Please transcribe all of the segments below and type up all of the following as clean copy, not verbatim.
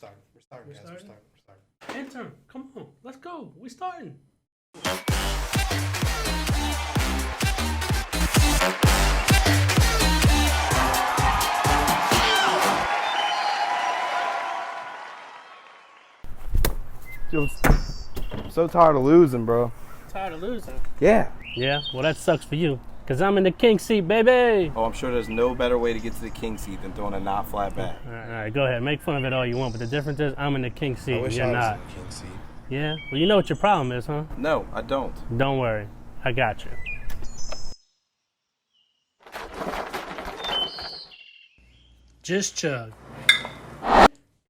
We're starting, guys. We're starting. Intern, come on. Let's go. We starting. I'm so tired of losing, bro. Tired of losing. Yeah. Yeah, well, that sucks for you. Because I'm in the king seat, baby. Oh, I'm sure there's no better way to get to the king seat than throwing a not flat back. All right, go ahead. Make fun of it all you want, but the difference is I'm in the king seat. I wish You're I was not. in the king seat. Yeah? Well, you know what your problem is, huh? No, I don't. Don't worry. I got you. Just chug.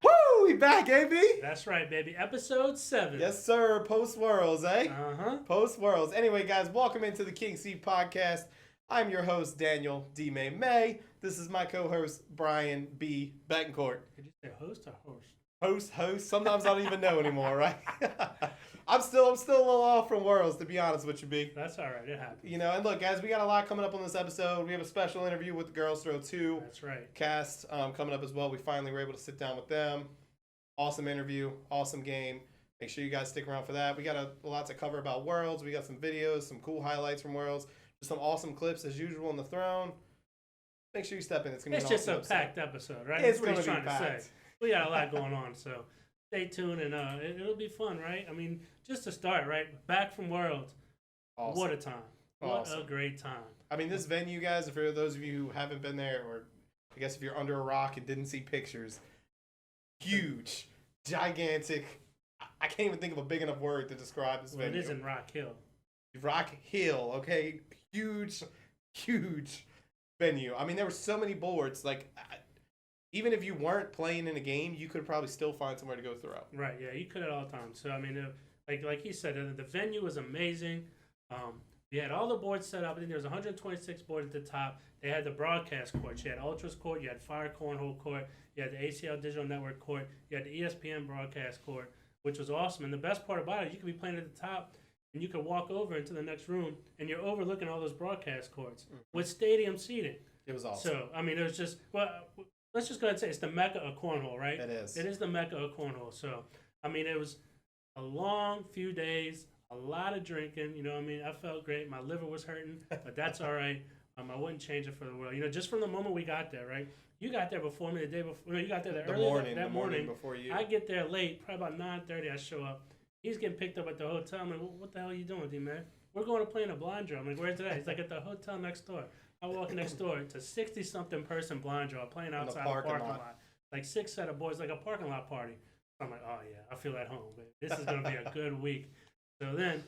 Woo! We back, AB. That's right, baby. Episode 7. Yes, sir. Post Worlds, eh? Uh-huh. Post Worlds. Anyway, guys, welcome into the King Seat Podcast. I'm your host, Daniel D. May. This is my co-host, Brian B. Betancourt. Did you say host or host? Host. Sometimes I don't even know anymore, right? I'm still a little off from Worlds, to be honest with you, B. That's all right. It happens. You know, and look, guys, we got a lot coming up on this episode. We have a special interview with the Girls Throw 2 That's right. cast coming up as well. We finally were able to sit down with them. Awesome interview, awesome game. Make sure you guys stick around for that. We got a lot to cover about Worlds. We got some videos, some cool highlights from Worlds, just some awesome clips as usual in the throne. Make sure you step in. It's gonna be It's an just awesome a episode. packed episode, right? It's That's what gonna he's be trying to packed. say. We got a lot going on, so stay tuned and it'll be fun, right? I mean, just to start, right? Back from Worlds. Awesome. What a time. Awesome. What a great time. I mean, this venue, guys, for those of you who haven't been there, or I guess if you're under a rock and didn't see pictures, huge, gigantic. I can't even think of a big enough word to describe this Well, venue. it is in Rock Hill. Rock Hill, okay? Huge venue. I mean, there were so many boards. Like, even if you weren't playing in a game, you could probably still find somewhere to go throw. Right, yeah, you could at all times. So, I mean, like he said, the venue was amazing. We had all the boards set up. I think there was 126 boards at the top. They had the broadcast court. You had Ultras court. You had Fire Cornhole court. You had the ACL Digital Network court. You had the ESPN broadcast court, which was awesome. And the best part about it, you could be playing at the top, and you could walk over into the next room, and you're overlooking all those broadcast courts with stadium seating. It was awesome. So, I mean, it was just, well, let's just go ahead and say it's the mecca of cornhole, right? It is. It is the mecca of cornhole. So, I mean, it was a long few days, a lot of drinking. You know what I mean? I felt great. My liver was hurting, but that's all right. I wouldn't change it for the world. You know, just from the moment we got there, right? You got there before me the day before. No, you got there that morning before you. I get there late, probably about 9:30. I show up. He's getting picked up at the hotel. I'm like, what the hell are you doing, D-man? We're going to play in a blind draw. I'm like, where's that? He's like, at the hotel next door. I walk next door. It's a 60-something person blind draw playing outside the parking lot. Like 6 set of boys, like a parking lot party. I'm like, oh, yeah, I feel at home. This is going to be a good week. So then...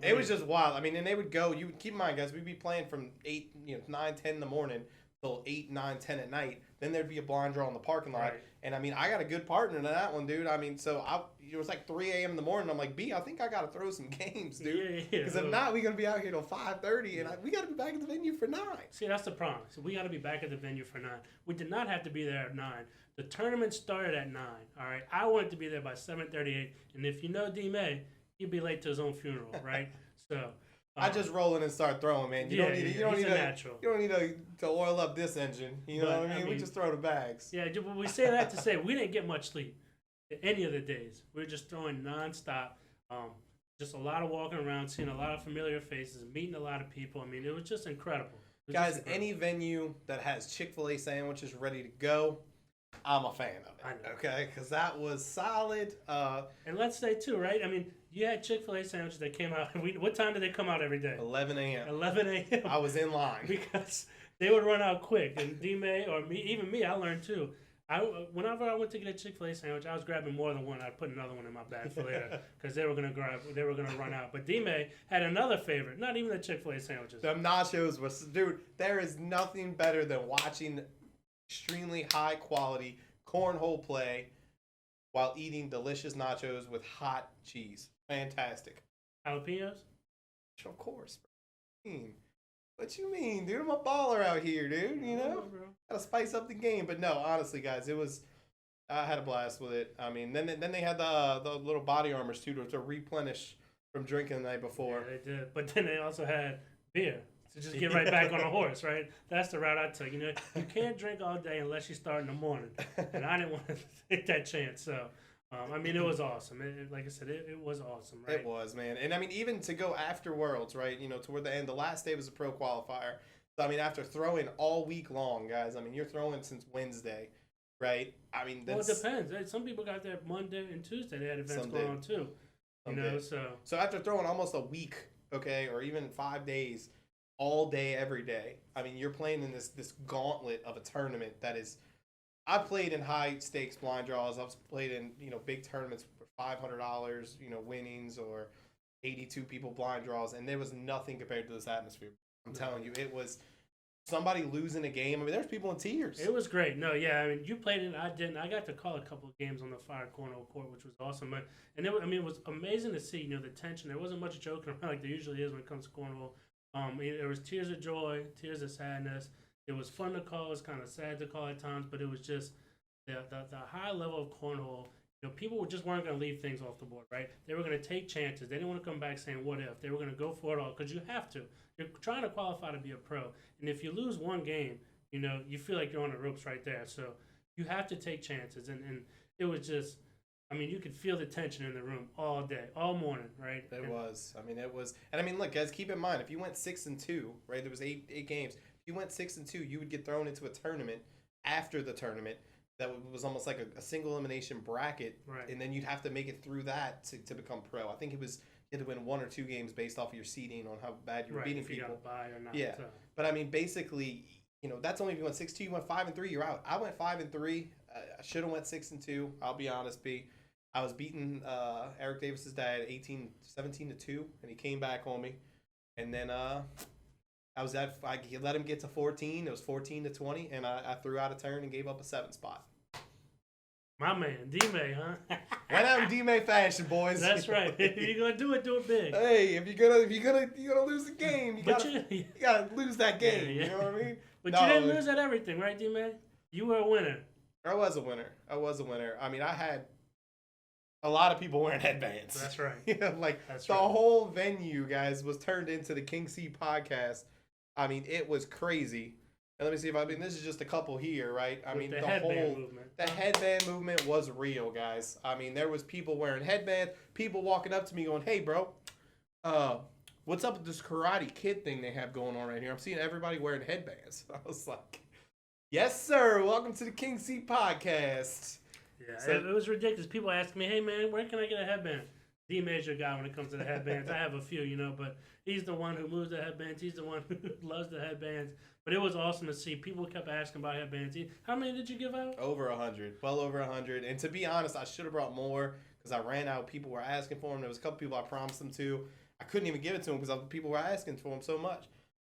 it was just wild. I mean, and they would go, you would keep in mind, guys, we'd be playing from 9, 10 in the morning till 8, 9, 10 at night. Then there'd be a blind draw in the parking lot. Right. And I mean, I got a good partner in that one, dude. I mean, so it was like 3 a.m. in the morning. I'm like, B, I think I got to throw some games, dude. Yeah. Because if not, we're going to be out here till 5:30, and we got to be back at the venue for 9. See, that's the problem. So we got to be back at the venue for 9. We did not have to be there at 9. The tournament started at 9, all right? I wanted to be there by 7:38. And if you know D-May, he'd be late to his own funeral, right? So... I just roll in and start throwing, man. You don't need to oil up this engine. You know what I mean? We just throw the bags. Yeah, we say that to say we didn't get much sleep any of the days. We were just throwing nonstop. Just a lot of walking around, seeing a lot of familiar faces, meeting a lot of people. I mean, it was just incredible. Guys, any venue that has Chick-fil-A sandwiches ready to go, I'm a fan of it. Okay, because that was solid. And let's say too, right? I mean, you had Chick-fil-A sandwiches that came out. What time did they come out every day? 11 a.m. 11 a.m. I was in line because they would run out quick. And D-May or me, even me, I learned too. Whenever I went to get a Chick-fil-A sandwich, I was grabbing more than one. I'd put another one in my bag for later because they were gonna run out. But D-May had another favorite. Not even the Chick-fil-A sandwiches. Them nachos were, dude. There is nothing better than watching extremely high quality cornhole play while eating delicious nachos with hot cheese. Fantastic. Jalapenos? Of course. What you mean, dude? I'm a baller out here, dude. You know? Gotta spice up the game. But no, honestly, guys, I had a blast with it. I mean, then they had the little body armors, too, to replenish from drinking the night before. Yeah, they did. But then they also had beer. So just get right back on the horse, right? That's the route I took. You can't drink all day unless you start in the morning, and I didn't want to take that chance. So, it was awesome. Like I said, it was awesome, right? It was, man. And even to go after Worlds, right? Toward the end, the last day was a pro qualifier. So after throwing all week long, guys, you're throwing since Wednesday, right? Well, it depends. Some people got that Monday and Tuesday. They had events going on too. So after throwing almost a week, okay, or even 5 days, all day, every day. You're playing in this gauntlet of a tournament that is. I've played in high stakes blind draws. I've played in big tournaments for $500, winnings, or 82 people blind draws, and there was nothing compared to this atmosphere. I'm telling you, it was somebody losing a game. There's people in tears. It was great. No, yeah, you played it. I didn't. I got to call a couple of games on the Fire Cornhole court, which was awesome. It was amazing to see. The tension. There wasn't much joking around like there usually is when it comes to cornhole. There was tears of joy, tears of sadness. It was fun to call. It was kind of sad to call at times, but it was just the high level of cornhole. People just weren't going to leave things off the board, right? They were going to take chances. They didn't want to come back saying, what if? They were going to go for it all because you have to. You're trying to qualify to be a pro. And if you lose one game, you feel like you're on the ropes right there. So you have to take chances. And it was just, you could feel the tension in the room all day, all morning, right? It was. And look, guys, keep in mind, if you went 6-2, right, there was eight games. If you went 6-2, you would get thrown into a tournament after the tournament that was almost like a single elimination bracket, right? And then you'd have to make it through that to become pro. I think you had to win 1 or 2 games based off of your seeding on how bad you were beating people. You got a bye or not. Yeah, but basically, that's only if you went 6-2. You went 5-3, you're out. I went 5-3. I should have went 6-2. I'll be honest, B. I was beating Eric Davis's dad 17-2, and he came back on me, and then I let him get to 14. It was 14-20, and I threw out a turn and gave up a 7 spot. My man, D-May, huh? Went out in D-May fashion, boys. That's right. If you're gonna do it big. Hey, if you're gonna lose the game, you gotta lose that game. Yeah. You know what I mean? But you didn't lose at everything, right, D-May? You were a winner. I was a winner. I had a lot of people wearing headbands. That's right. That's the whole venue, guys, was turned into the King C podcast. It was crazy. And let me see if this is just a couple here, right? The headband movement. The headband movement was real, guys. There was people wearing headbands, people walking up to me going, "Hey, bro, what's up with this Karate Kid thing they have going on right here? I'm seeing everybody wearing headbands." I was like, "Yes, sir. Welcome to the King C podcast." Yeah, so, it was ridiculous. People ask me, "Hey, man, where can I get a headband?" D-May's your guy when it comes to the headbands. I have a few, but he's the one who moves the headbands. He's the one who loves the headbands. But it was awesome to see. People kept asking about headbands. How many did you give out? Over 100. Well over 100. And to be honest, I should have brought more because I ran out. People were asking for them. There was a couple people I promised them to. I couldn't even give it to them because people were asking for them so much.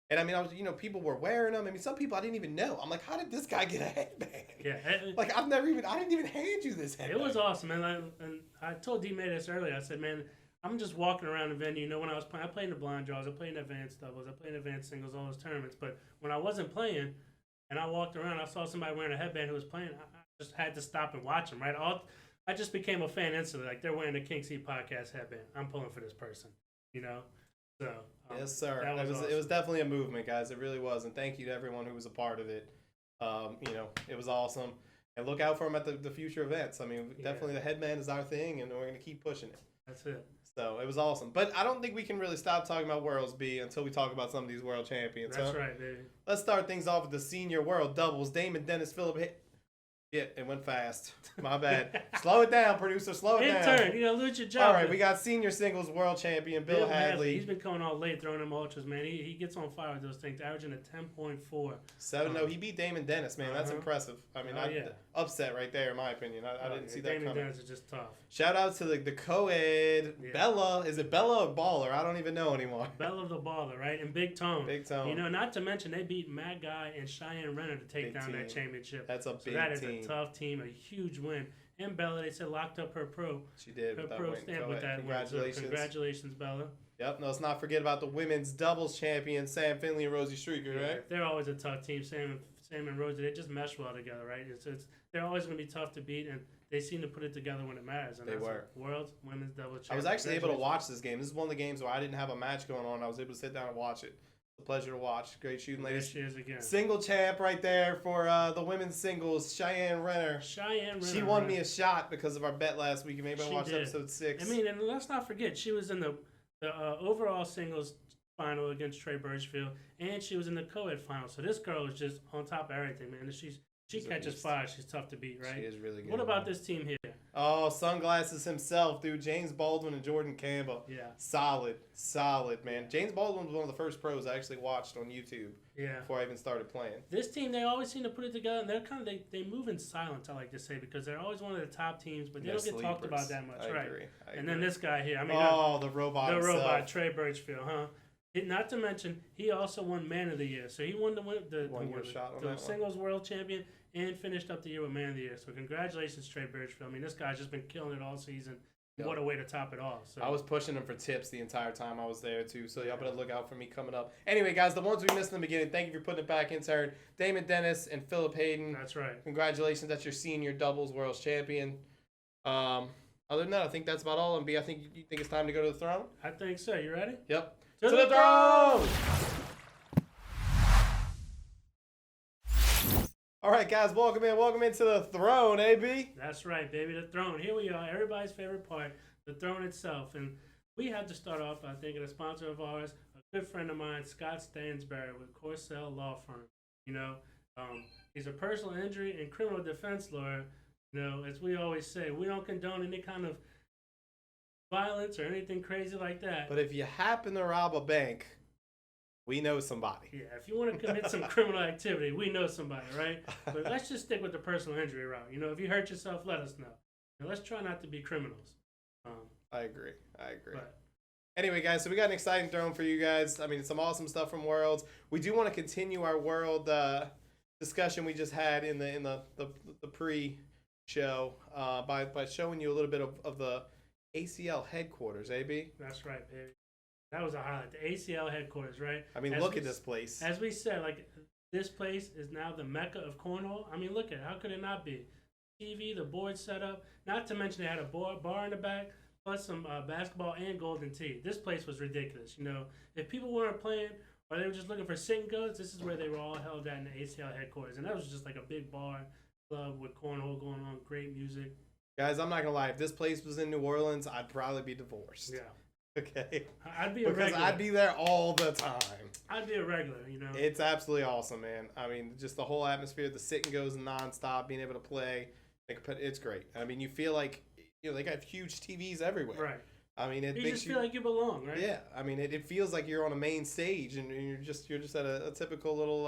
And I was, people were wearing them. Some people I didn't even know. I'm like, how did this guy get a headband? Yeah. I didn't even hand you this headband. It was awesome, and I told D-May this earlier. I said, man, I'm just walking around the venue. When I was playing, I played in the blind draws, I played in advanced doubles, I played in advanced singles, all those tournaments. But when I wasn't playing, and I walked around, I saw somebody wearing a headband who was playing. I just had to stop and watch them. Right, I just became a fan instantly. Like they're wearing the King C podcast headband. I'm pulling for this person. So yes, sir. It was definitely a movement, guys. It really was, and thank you to everyone who was a part of it. It was awesome. And look out for them at the future events. Definitely the headband is our thing, and we're gonna keep pushing it. That's it. So it was awesome. But I don't think we can really stop talking about Worlds, B, until we talk about some of these world champions. That's right, baby. Let's start things off with the senior world doubles. Damon Dennis Phillip it went fast. My bad. Slow it down, producer. Slow it down. Intern, you gotta lose your job. All right, we got senior singles world champion Bill Hadley. He's been coming all late throwing them ultras, man. He gets on fire with those things, averaging a 10.4. 7-0. He beat Damon Dennis, man. That's impressive. Upset right there, in my opinion. I didn't see that coming. Damon Dennis is just tough. Shout out to the co-ed Bella. Is it Bella or Baller? I don't even know anymore. Bella the Baller, right? And Big Tone. Big Tone. Not to mention they beat Matt Guy and Cheyenne Renner to take down that championship. That's a big team. That is a tough team, a huge win. And Bella, they said, locked up her pro. She did. Her pro stamp with that win. So congratulations, Bella. Yep. No, let's not forget about the women's doubles champions, Sam Finley and Rosie Streaker, right? They're always a tough team. Sam and Rosie, they just mesh well together, right? They're always going to be tough to beat, and they seem to put it together when it matters. And they were. World's women's doubles champions. I was actually able to watch this game. This is one of the games where I didn't have a match going on. I was able to sit down and watch it. It's a pleasure to watch. Great shooting, There ladies. she is again. Single champ right there for the women's singles. Cheyenne Renner. Cheyenne Renner. She won me a shot because of our bet last week. You may have watched did. episode 6. I mean, and let's not forget, she was in the overall singles final against Trey Birchfield, and she was in the co-ed final. So this girl is just on top of everything, man. She catches fire. She's tough to beat, right? She is really good. What about this team here? Oh, sunglasses himself, dude. James Baldwin and Jordan Campbell. Yeah. Solid, man. James Baldwin was one of the first pros I actually watched on YouTube. Yeah. Before I even started playing. This team, they always seem to put it together, and they're kind of they move in silence. I like to say, because they're always one of the top teams, but they don't get talked about that much, right? I and then this guy here, I mean, the robot. The himself. robot, Trey Birchfield, huh? Not to mention, he also won Man of the Year. So he won the singles world champion and finished up the year with Man of the Year. So congratulations, Trey Birchfield. I mean, this guy's just been killing it all season. Yep. What a way to top it all. So I was pushing him for tips the entire time I was there, too. So y'all better look out for me coming up. Anyway, guys, the ones we missed in the beginning, thank you for putting it back in, Sarah. Damon Dennis and Philip Hayden. That's right. Congratulations. That's your senior doubles world champion. Other than that, I think that's about all. And B, I think you think it's time to go to the throne? I think so. You ready? Yep. To the throne! All right, guys, welcome into the throne, AB. That's right, baby, the throne. Here we are, everybody's favorite part, the throne itself. And we have to start off, I think, with a sponsor of ours, a good friend of mine, Scott Stansberry with Corcell Law Firm. You know, he's a personal injury and criminal defense lawyer. You know, as we always say, we don't condone any kind of violence or anything crazy like that. But if you happen to rob a bank, we know somebody. Yeah, if you want to commit some criminal activity, we know somebody, right? But let's just stick with the personal injury route. You know, if you hurt yourself, let us know. Now, let's try not to be criminals. I agree. But anyway, guys, so we got an exciting throne for you guys. I mean, some awesome stuff from Worlds. We do want to continue our World discussion we just had in the pre-show by showing you a little bit of the ACL headquarters, AB. That's right, baby. That was a highlight. The ACL headquarters, right? I mean, look at this place. As we said, like, this place is now the mecca of cornhole. I mean, look at it. How could it not be? TV, the board set up. Not to mention they had a bar in the back, plus some basketball and golden tee. This place was ridiculous. You know, if people weren't playing or they were just looking for sit and goes, this is where they were all held at in the ACL headquarters. And that was just like a big bar club with cornhole going on, great music. Guys, I'm not going to lie. If this place was in New Orleans, I'd probably be divorced. Yeah. Okay. I'd be a regular. Because I'd be there all the time. I'd be a regular, you know. It's absolutely awesome, man. I mean, just the whole atmosphere, the sit and goes nonstop, being able to play. It's great. I mean, you feel like, you know, they got huge TVs everywhere. Right. I mean, you just feel like you belong, right? Yeah. I mean, it feels like you're on a main stage and you're just at a typical little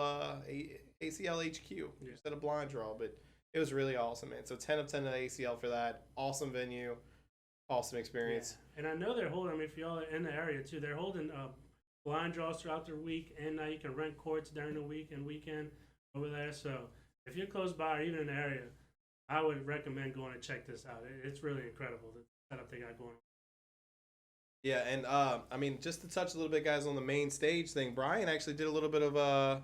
ACL HQ. You're just at a blind draw, but it was really awesome, man. So 10 of 10 to ACL for that. Awesome venue. Awesome experience. Yeah. And I know they're holding, I mean, if y'all are in the area too, they're holding blind draws throughout the week, and now you can rent courts during the week and weekend over there. So if you're close by or even in the area, I would recommend going and check this out. It's really incredible, the setup they got going on. Yeah, and I mean, just to touch a little bit, guys, on the main stage thing, Brian actually did a little bit of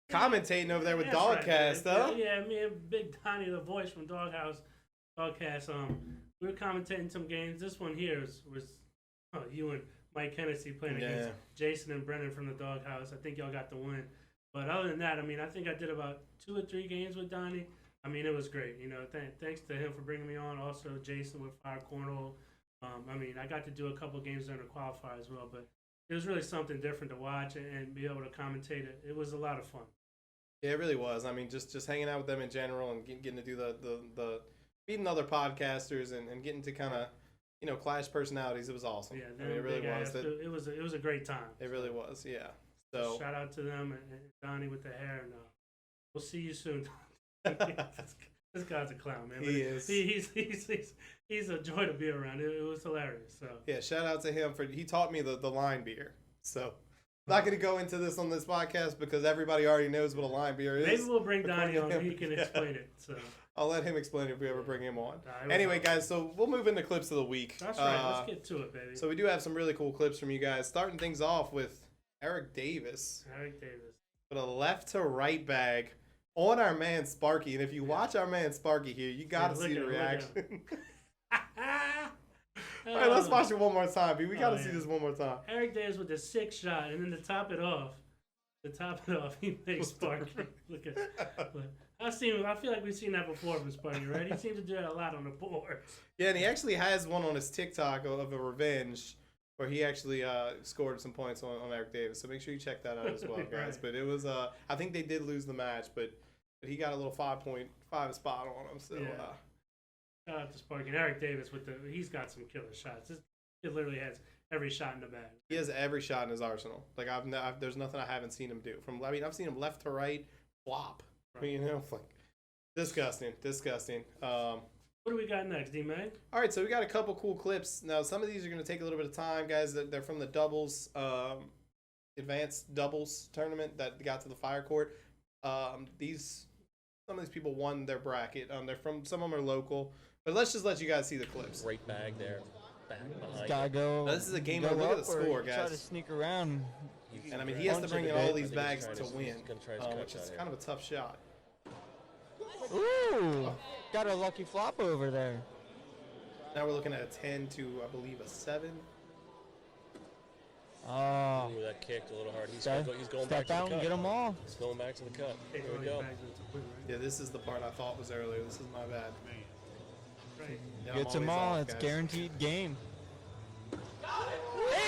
commentating over there with Dogcast, huh? Yeah, me and Big Donnie, the voice from Dogcast, we were commentating some games. This one here was you and Mike Hennessy playing against Jason and Brennan from the Doghouse. I think y'all got the win. But other than that, I mean, I think I did about 2 or 3 games with Donnie. I mean, it was great. You know, thanks to him for bringing me on. Also, Jason with Fire Cornhole. I mean, I got to do a couple games during the qualifier as well. But it was really something different to watch and be able to commentate it. It was a lot of fun. Yeah, it really was. I mean, just hanging out with them in general and getting to do the meeting other podcasters and getting to kind of, you know, clash personalities. It was awesome. Yeah, I mean, it really was. It was a great time. It really was. Yeah. So shout out to them and Donnie with the hair, and we'll see you soon. This guy's a clown, man. He is. He's a joy to be around. It was hilarious. So yeah, shout out to him he taught me the line beer. So I'm not going to go into this on this podcast because everybody already knows what a line beer is. Maybe we'll bring Donnie on and he can explain it. So I'll let him explain it if we ever bring him on. Anyway, guys, so we'll move into clips of the week. That's right. Let's get to it, baby. So we do have some really cool clips from you guys. Starting things off with Eric Davis. With a left to right bag on our man Sparky. And if you watch our man Sparky here, you got to see the reaction. All right, let's watch it one more time. We got to see yeah. this one more time. Eric Davis with the 6th shot, and then to top it off, he makes Sparky. Look at I feel like we've seen that before from Sparky, right? He seems to do that a lot on the board. Yeah, and he actually has one on his TikTok of a revenge where he actually scored some points on Eric Davis. So make sure you check that out as well, guys. Right. But it was, I think they did lose the match, but he got a little 5.5 spot on him. So, Shout out to Sparky. And Eric Davis he's got some killer shots. It literally has every shot in the bag. he has every shot in his arsenal. Like there's nothing I haven't seen him do. I've seen him left to right flop. Right. You know, like disgusting. What do we got next, D-May? All right, so we got a couple cool clips. Now, some of these are going to take a little bit of time, guys. They're from the doubles, advanced doubles tournament that got to the fire court. Some of these people won their bracket. Some of them are local, but let's just let you guys see the clips. Great bag there. Back behind. Gotta go. Now, this is a game. Go Look at the up or score, Try to guys. sneak around. And I mean, he has to bring in all these bags to win, Gonna try his cut which is shot here. kind of a tough shot. Ooh, got a lucky flop over there. Now we're looking at a 10 to, I believe, a 7. Oh, Ooh, that kicked a little hard. He's step, going back step to out the and cut. get them all. He's going back to the cut. Here Taking all we these go. bags into win, right? Yeah, this is the part I thought was earlier. This is my bad. Right. Yeah, I'm Gets them always all. off, It's guys. guaranteed game.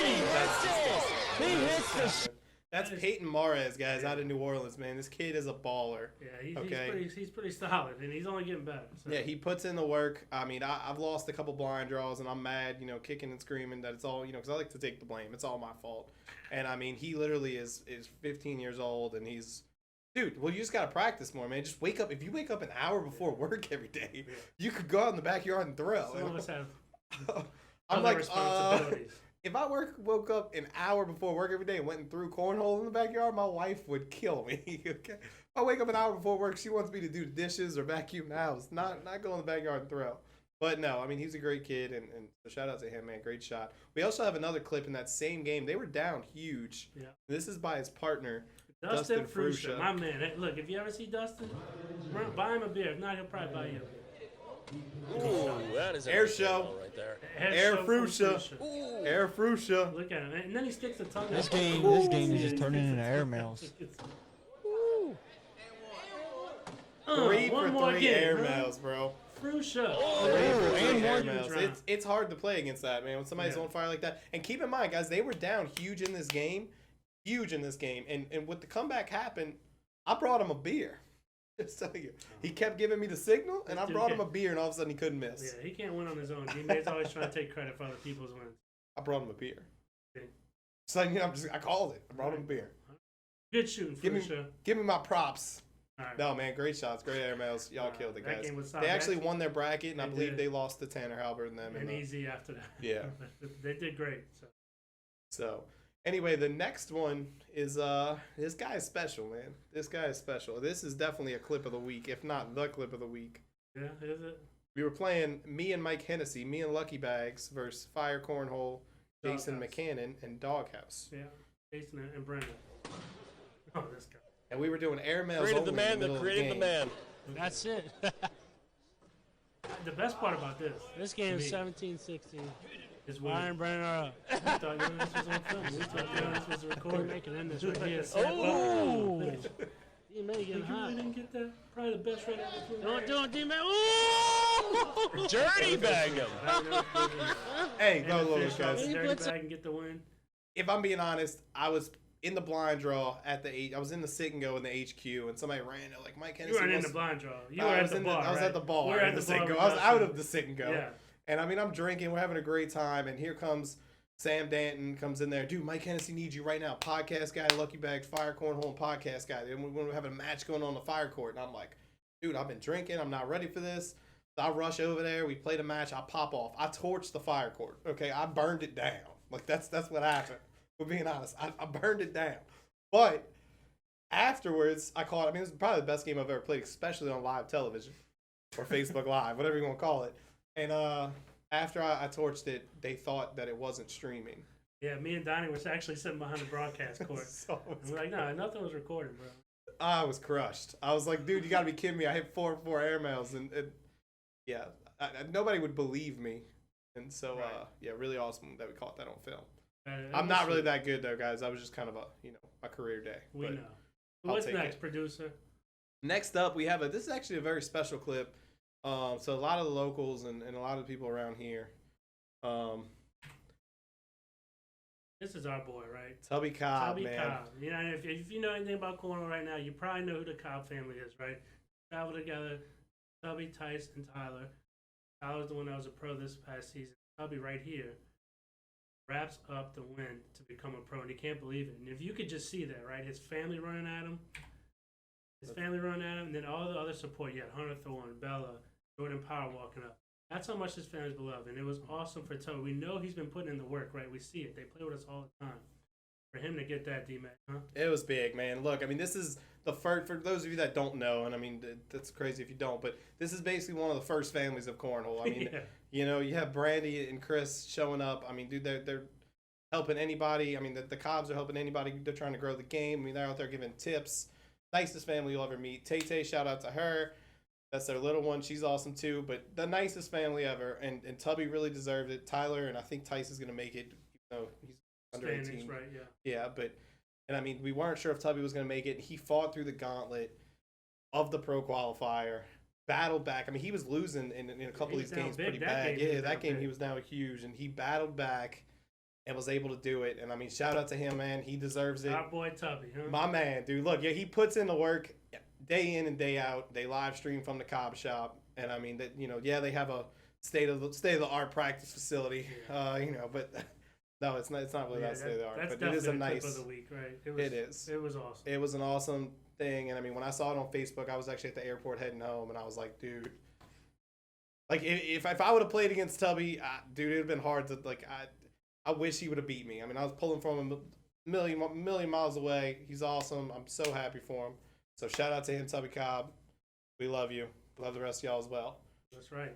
That's disgusting. He hits the That's Peyton Mares, guys, out of New Orleans, man. This kid is a baller. Yeah, Okay. he's pretty solid, and he's only getting better. So. Yeah, he puts in the work. I mean, I've lost a couple blind draws, and I'm mad, kicking and screaming that it's all, because I like to take the blame. It's all my fault. And, I mean, he literally is 15 years old, and he's – dude, well, you just got to practice more, man. Just wake up. If you wake up an hour before work every day, you could go out in the backyard and throw. Some of us have I'm other like, responsibilities. if I woke up an hour before work every day and went and threw cornhole in the backyard, my wife would kill me. Okay? If I wake up an hour before work, she wants me to do the dishes or vacuum the house, not go in the backyard and throw. But no, I mean, he's a great kid, and shout out to him, man. Great shot. We also have another clip in that same game. They were down huge. Yeah. This is by his partner, Dustin Fruscia. Fruscia, my man. Hey, look, if you ever see Dustin, buy him a beer. If not, he'll probably buy you a beer. Ooh, that is a Air nice show. ball right there. Air show from Fruscia. Air Fruscia. Look at him, and then he sticks the tongue. This out. game is just turning into airmails. Three one for more three game, air huh? mails, bro. Fruscia. Three for three and air one mails. huge round. It's hard to play against that, man. When somebody's Yeah. on fire like that. And keep in mind, guys, they were down huge in this game. Huge in this game. And with the comeback happened, I brought him a beer. Just tell you. He kept giving me the signal, and I Dude brought him a can't- beer, and all of a sudden he couldn't miss. Yeah, he can't win on his own. Teammates always trying to take credit for other people's wins. I brought him a beer. Yeah. So I called it. I brought him a beer. Good shooting, Fruscia. Give me my props. All right. No, man, great shots, great air mails. Y'all killed it, that guys. game was They solid. actually won their bracket, and I They believe did. they lost to Tanner Halbert and them. And easy after that. Yeah. They did great. So, anyway, the next one is this guy is special, man. This guy is special. This is definitely a clip of the week, if not the clip of the week. Yeah, is it? We were playing me and Mike Hennessy, me and Lucky Bags versus Fire Cornhole, Jason Doghouse. McCannon, and Doghouse. Yeah. Jason and Brenda. Oh, this guy. And we were doing air mails Created only the man in the that middle created of the the game. man. That's it. The best part about this This game is Me. 17-16. is when Iron Brenner up. we thought this was on film. We thought this was We're recorded. making end this Like right a here. sad Oh! finish. You may You get really hot. didn't get that? Probably the best right out of the Don't do it, D-Man. Ooh! Dirty bagged him. Hey, go And Lord, finish off guys. the dirty puts bag and get the win. If I'm being honest, I was in the blind draw at I was in the sit and go in the HQ, and somebody ran. They're like, Mike Hennessy. You weren't in wants- the blind draw. You I were at was the in bar. I was right? at the bar. We were in at the the sit and bar go. with I was out Dustin. of the sit and go. Yeah. And I mean, I'm drinking. We're having a great time. And here comes Sam Danton comes in there. Dude, Mike Hennessy needs you right now. Podcast guy, Lucky Bags, Fire Cornhole, and podcast guy. And we're having a match going on the fire court. And I'm like, dude, I've been drinking. I'm not ready for this. So I rush over there. We played a match. I pop off. I torched the fire court. Okay, I burned it down. Like that's what happened. We're being honest. I burned it down. But afterwards, I called. I mean, it was probably the best game I've ever played, especially on live television or Facebook Live, whatever you want to call it. And after I torched it, they thought that it wasn't streaming. Yeah, me and Donnie was actually sitting behind the broadcast court. So And we're like, no, nothing was recorded, bro. I was crushed. I was like, dude, you got to be kidding me. I hit 4 air mails. And yeah, nobody would believe me And so, Right. yeah, really awesome that we caught that on film. Uh, I'm not we really see- that good though, guys. I was just kind of a career day. We But know. I'll What's take next, it. producer? Next up, we have this is actually a very special clip. So a lot of the locals and a lot of the people around here. This is our boy, right? Tubby Cobb, Tubby man. Cobb. You know, if you know anything about cornhole right now, you probably know who the Cobb family is, right? Travel together. Tubby, Tice, and Tyler. Tyler's the one that was a pro this past season. Tubby right here wraps up the win to become a pro, and he can't believe it. And if you could just see that, right? His family running at him. And then all the other support. You had Hunter Thorne, Bella, Jordan Power walking up. That's how much his family's beloved, and it was awesome for Tubby. We know he's been putting in the work, right? We see it. They play with us all the time. For him to get that D-Mac, huh? It was big, man. Look, I mean, this is the first, for those of you that don't know, and I mean, that's crazy if you don't, but this is basically one of the first families of cornhole. I mean, Yeah. you know, you have Brandy and Chris showing up. I mean, dude, they're helping anybody. I mean, the Cobbs are helping anybody. They're trying to grow the game. I mean, they're out there giving tips. Nicest family you'll ever meet. Tay, shout out to her. That's their little one. She's awesome too. But the nicest family ever. And Tubby really deserved it. Tyler, and I think Tice is going to make it. You know, he's under Standings, 18. right? Yeah. Yeah, but, and I mean, we weren't sure if Tubby was going to make it. He fought through the gauntlet of the pro qualifier, battled back. I mean, he was losing in a couple of He's these down games big. pretty That bad. game he Yeah, was that down game big. he was now huge, and he battled back and was able to do it. And I mean, shout out to him, man. He deserves it. Our boy Tubby, huh? My man, dude. Look, yeah, he puts in the work day in and day out. They live stream from the Cobb shop, and I mean that, you know, yeah, they have a state of the art practice facility, you know, but no, it's not really that state of the art. That's But it is a definitely clip nice. of the week, right? It is. It was awesome. It was an awesome thing, and I mean, when I saw it on Facebook, I was actually at the airport heading home, and I was like, dude. Like if I would have played against Tubby, dude, it'd have been hard to like. I wish he would have beat me. I mean, I was pulling from him a million miles away. He's awesome. I'm so happy for him. So shout out to him, Tubby Cobb. We love you. Love the rest of y'all as well. That's right.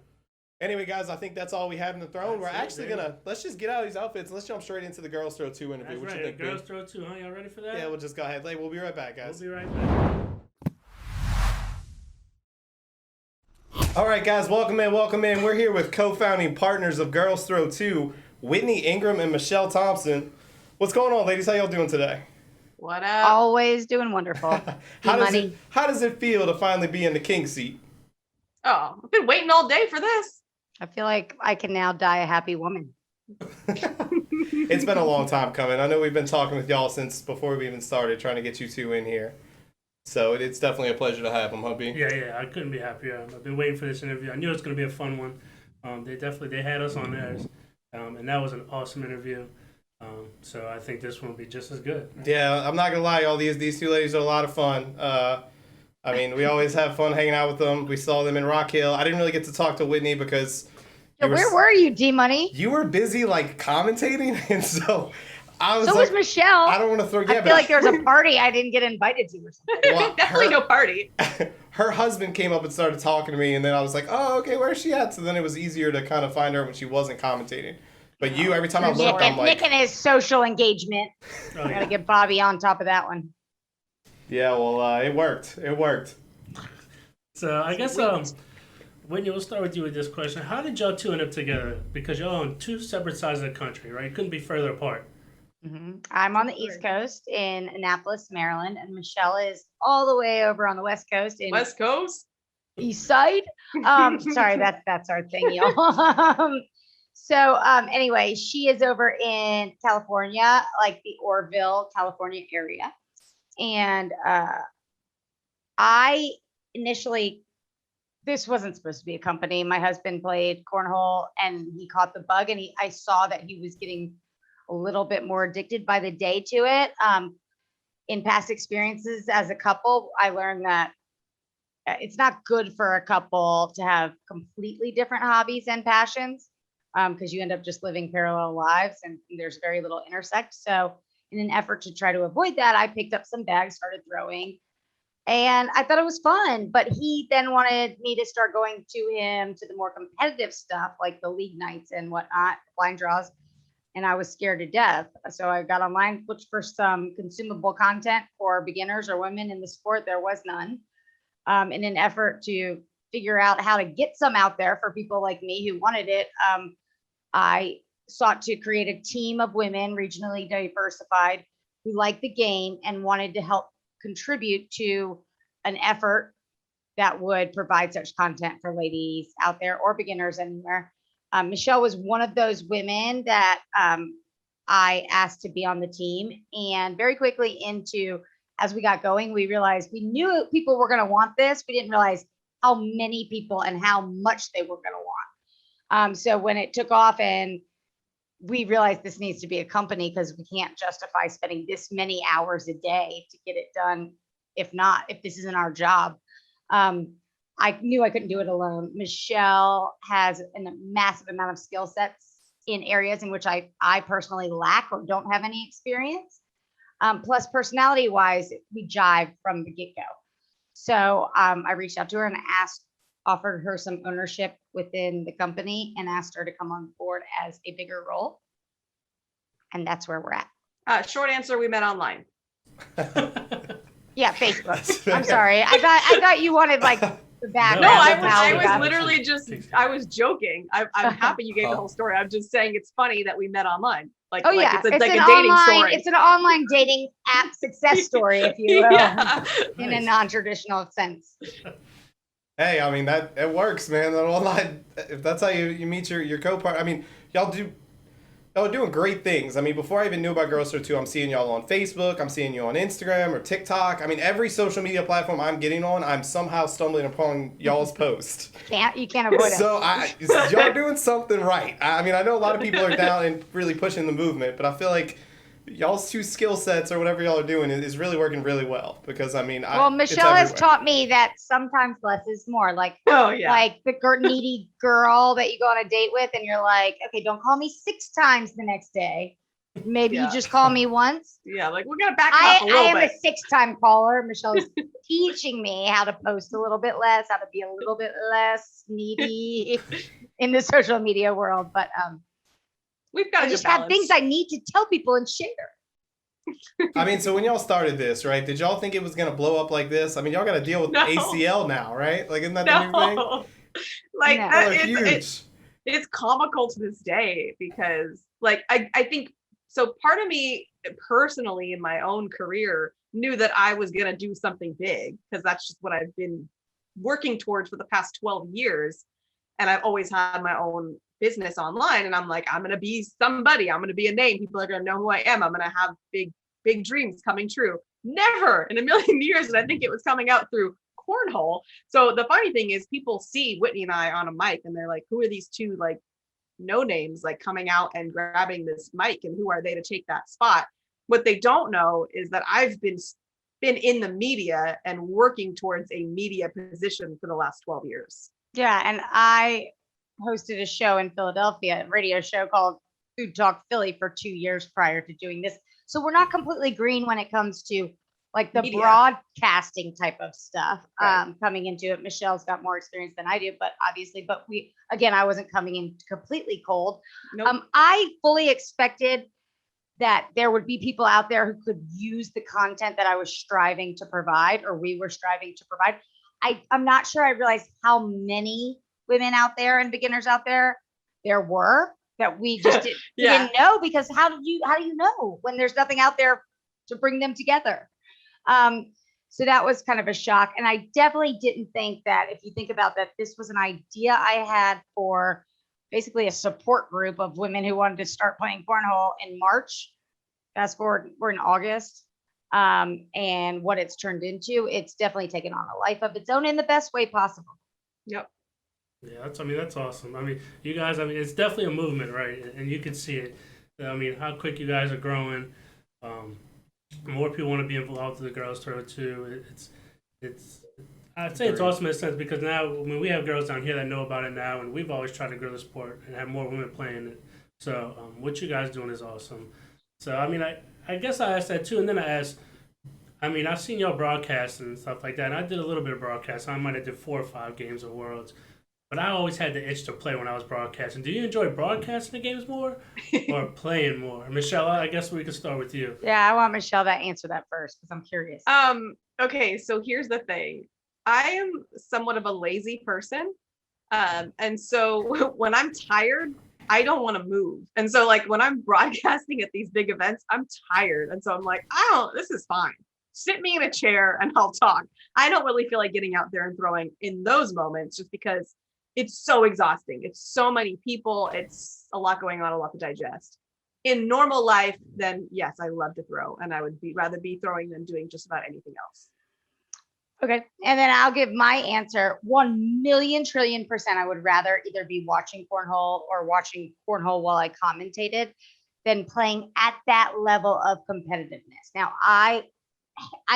Anyway, guys, I think that's all we have in the throne. That's We're it, actually man. let's just get out of these outfits and let's jump straight into the Girls Throw 2 interview. That's What right. you think, Girls dude? throw 2, huh? Y'all ready for that? Yeah, we'll just go ahead. We'll be right back, guys. We'll be right back. All right, guys, welcome in. We're here with co-founding partners of Girls Throw 2, Whitney Ingram and Michelle Thompson. What's going on, ladies? How y'all doing today? What up? Always doing wonderful. How money. does it feel to finally be in the king seat? Oh, I've been waiting all day for this. I feel like I can now die a happy woman. It's been a long time coming. I know we've been talking with y'all since before we even started trying to get you two in here. So it's definitely a pleasure to have them, hubby. Yeah, I couldn't be happier. I've been waiting for this interview. I knew it was going to be a fun one. They had us on theirs, and that was an awesome interview. So I think this one will be just as good. Yeah, I'm not gonna lie, y'all. These two ladies are a lot of fun. I mean, we always have fun hanging out with them. We saw them in Rock Hill. I didn't really get to talk to Whitney because Yeah, where were you, D Money? you were busy like commentating, and so I was So like, was Michelle. I don't want to throw. I feel like there was a party I didn't get invited to or something. Well, Definitely no party. her husband came up and started talking to me, and then I was like, oh, okay, where's she at? So then it was easier to kind of find her when she wasn't commentating. But you, every time I look, I'm like, Nick and his social engagement. Oh, I yeah. gotta get Bobby on top of that one. yeah, well, it worked. It worked. So I guess Whitney, we'll start with you with this question. How did y'all two end up together? Because y'all on two separate sides of the country, right? Couldn't be further apart. I'm on the East Coast in Annapolis, Maryland, and Michelle is all the way over on the West Coast in West Coast. East Side. Sorry, that's our thing, y'all. Anyway, she is over in California, like the Orville, California area. And I initially, this wasn't supposed to be a company. My husband played cornhole and he caught the bug, and I saw that he was getting a little bit more addicted by the day to it. In past experiences as a couple, I learned that it's not good for a couple to have completely different hobbies and passions, because you end up just living parallel lives and there's very little intersect. So in an effort to try to avoid that, I picked up some bags, started throwing, and I thought it was fun. But he then wanted me to start going to him to the more competitive stuff, like the league nights and whatnot, blind draws. And I was scared to death. So I got online, looked for some consumable content for beginners or women in the sport. There was none. In an effort to figure out how to get some out there for people like me who wanted it, I sought to create a team of women, regionally diversified, who liked the game and wanted to help contribute to an effort that would provide such content for ladies out there or beginners anywhere. Michelle was one of those women that I asked to be on the team. And very quickly as we got going, we realized we knew people were going to want this. We didn't realize how many people and how much they were going to want. So when it took off and we realized this needs to be a company, because we can't justify spending this many hours a day to get it done. If this isn't our job, I knew I couldn't do it alone. Michelle has a massive amount of skill sets in areas in which I personally lack or don't have any experience. Plus personality wise, we jive from the get-go. So I reached out to her and offered her some ownership within the company and asked her to come on board as a bigger role. And that's where we're at. Short answer, we met online. Yeah, Facebook. I'm sorry. I thought you wanted like the background. No, of how I we was got- literally I was joking. I'm happy you gave the whole story. I'm just saying it's funny that we met online. Oh yeah, it's like an a dating online, story. It's an online dating app success story, if you will, Yeah. in a Nice. non-traditional sense. Hey, I mean it works, man. That online, if that's how you meet your co-partner. I mean, y'all are doing great things. I mean, before I even knew about Girls 2, I'm seeing y'all on Facebook. I'm seeing you on Instagram or TikTok. I mean, every social media platform I'm getting on, I'm somehow stumbling upon y'all's post. You can't avoid it. So y'all doing something right. I mean, I know a lot of people are down and really pushing the movement, but I feel like y'all's two skill sets or whatever y'all are doing is really working really well. Because I mean, Well, it's Michelle has everywhere. taught me that sometimes less is more. Like Oh yeah. like the needy girl that you go on a date with, and you're like, okay, don't call me 6 times the next day. Maybe Yeah. you just call me once. Yeah, like we're gonna back up I a little am bit. a 6-time caller. Michelle is teaching me how to post a little bit less, how to be a little bit less needy in the social media world. But We've got I a just good have balance. things I need to tell people and share. I mean, so when y'all started this, right? Did y'all think it was gonna blow up like this? I mean, y'all got to deal with No. ACL now, right? Like, isn't that the new thing? No. Like No. Y'all are it's, huge. it's comical to this day because like I think so part of me personally in my own career knew that I was going to do something big because that's just what I've been working towards for the past 12 years, and I've always had my own business online, and I'm like, I'm going to be somebody, I'm going to be a name, people are going to know who I am, I'm going to have big dreams coming true. Never in a million years, and I think it was coming out through cornhole. So the funny thing is people see Whitney and I on a mic and they're like, who are these two like no names like coming out and grabbing this mic, and who are they to take that spot? What they don't know is that I've been in the media and working towards a media position for the last 12 years. Yeah, and I hosted a show in Philadelphia, a radio show called Food Talk Philly for 2 years prior to doing this. So we're not completely green when it comes to like the Media. broadcasting type of stuff. Right. Coming into it, Michelle's got more experience than I do, but obviously, I wasn't coming in completely cold. Nope. I fully expected that there would be people out there who could use the content that I was striving to provide, or we were striving to provide. I'm not sure I realized how many women out there and beginners out there were that we just didn't know, because how do you know when there's nothing out there to bring them together? So that was kind of a shock. And I definitely didn't think that, if you think about that, this was an idea I had for basically a support group of women who wanted to start playing cornhole in March. Fast forward, we're in August. And what it's turned into, it's definitely taken on a life of its own in the best way possible. Yep. Yeah, that's awesome. I mean, you guys, it's definitely a movement, right? And you can see it. I mean, how quick you guys are growing. More people want to be involved with the girls tour too. I'd say it's awesome in a sense, because now, I mean, we have girls down here that know about it now, and we've always tried to grow the sport and have more women playing it. So what you guys doing is awesome. So I mean, I guess I asked that too, and then I asked, I mean, I've seen y'all broadcast and stuff like that, and I did a little bit of broadcast. I might have did 4 or 5 games of Worlds, but I always had the itch to play when I was broadcasting. Do you enjoy broadcasting the games more or playing more? Michelle, I guess we could start with you. Yeah, I want Michelle to answer that first, because I'm curious. Okay, so here's the thing. I am somewhat of a lazy person. And so when I'm tired, I don't want to move. And so like when I'm broadcasting at these big events, I'm tired. And so I'm like, this is fine. Sit me in a chair and I'll talk. I don't really feel like getting out there and throwing in those moments just because it's so exhausting. It's so many people. It's a lot going on, a lot to digest. In normal life, then yes, I love to throw, and I would rather be throwing than doing just about anything else. Okay. And then I'll give my answer. 1,000,000,000,000,000% I would rather either be watching cornhole or watching cornhole while I commentated than playing at that level of competitiveness. Now, I